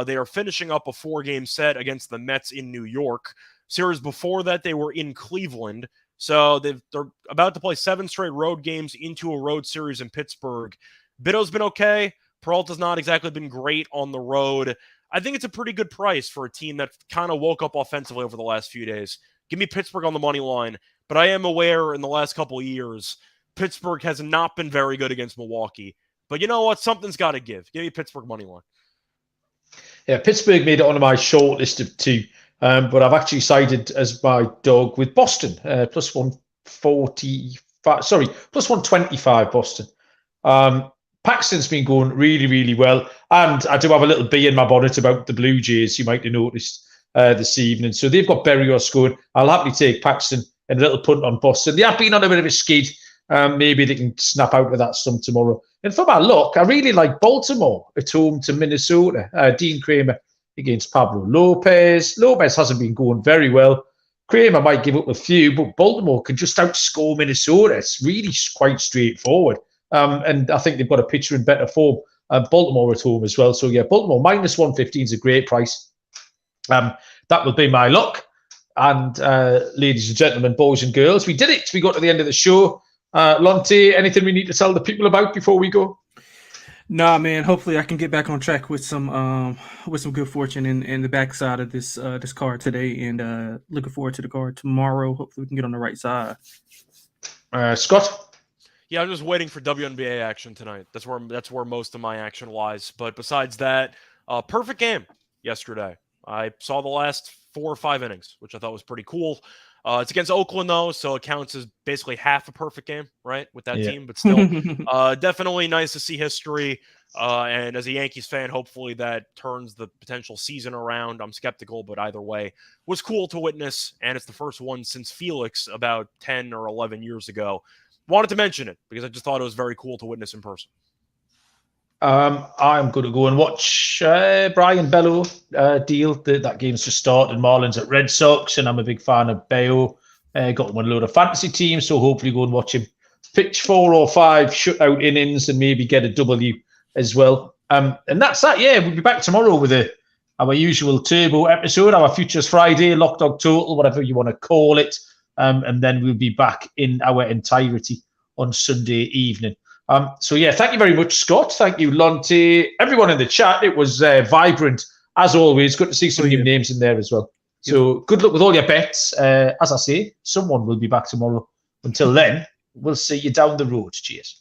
They are finishing up a 4-game set against the Mets in New York. Series before that, they were in Cleveland. So they're about to play 7 straight road games into a road series in Pittsburgh. Bitto's been okay. Peralta's not exactly been great on the road. I think it's a pretty good price for a team that kind of woke up offensively over the last few days. Give me Pittsburgh on the money line. But I am aware in the last couple of years, Pittsburgh has not been very good against Milwaukee. But you know what? Something's got to give. Give me Pittsburgh money line. Yeah, Pittsburgh made it onto my short list of 2. But I've actually sided as my dog with Boston, plus 145. Sorry, plus 125 Boston. Paxton's been going really, really well. And I do have a little bee in my bonnet about the Blue Jays, you might have noticed this evening. So they've got Berrios going. I'll happily take Paxton and a little punt on Boston. They have been on a bit of a skid. Maybe they can snap out of that some tomorrow. And for my luck, I really like Baltimore at home to Minnesota. Dean Kramer against Pablo Lopez. Lopez hasn't been going very well. Kramer might give up a few, but Baltimore can just outscore Minnesota. It's really quite straightforward. And I think they've got a pitcher in better form. Baltimore at home as well. So, yeah, Baltimore minus 115 is a great price. That will be my luck. And ladies and gentlemen, boys and girls, we did it. We got to the end of the show. Lonte, anything we need to tell the people about before we go? Nah, man. Hopefully, I can get back on track with some good fortune in the backside of this card today, and looking forward to the card tomorrow. Hopefully, we can get on the right side. Scott? Yeah, I'm just waiting for WNBA action tonight. That's where most of my action lies. But besides that, perfect game yesterday. I saw the last 4 or 5 innings, which I thought was pretty cool. It's against Oakland, though, so it counts as basically half a perfect game, right, with that team. But still, definitely nice to see history. And as a Yankees fan, hopefully that turns the potential season around. I'm skeptical, but either way, was cool to witness. And it's the first one since Felix about 10 or 11 years ago. Wanted to mention it because I just thought it was very cool to witness in person. I'm going to go and watch Brian Bello deal. That game's just started. Marlins at Red Sox, and I'm a big fan of Bello. Got him on a load of fantasy teams, so hopefully go and watch him pitch 4 or 5 shutout innings and maybe get a W as well. And that's that. Yeah, we'll be back tomorrow with our usual turbo episode, our Futures Friday, Lock Dog Total, whatever you want to call it. And then we'll be back in our entirety on Sunday evening. So, yeah, thank you very much, Scott. Thank you, Lonte. Everyone in the chat, it was vibrant, as always. Good to see some new names in there as well. So, good luck with all your bets. As I say, someone will be back tomorrow. Until then, we'll see you down the road. Cheers.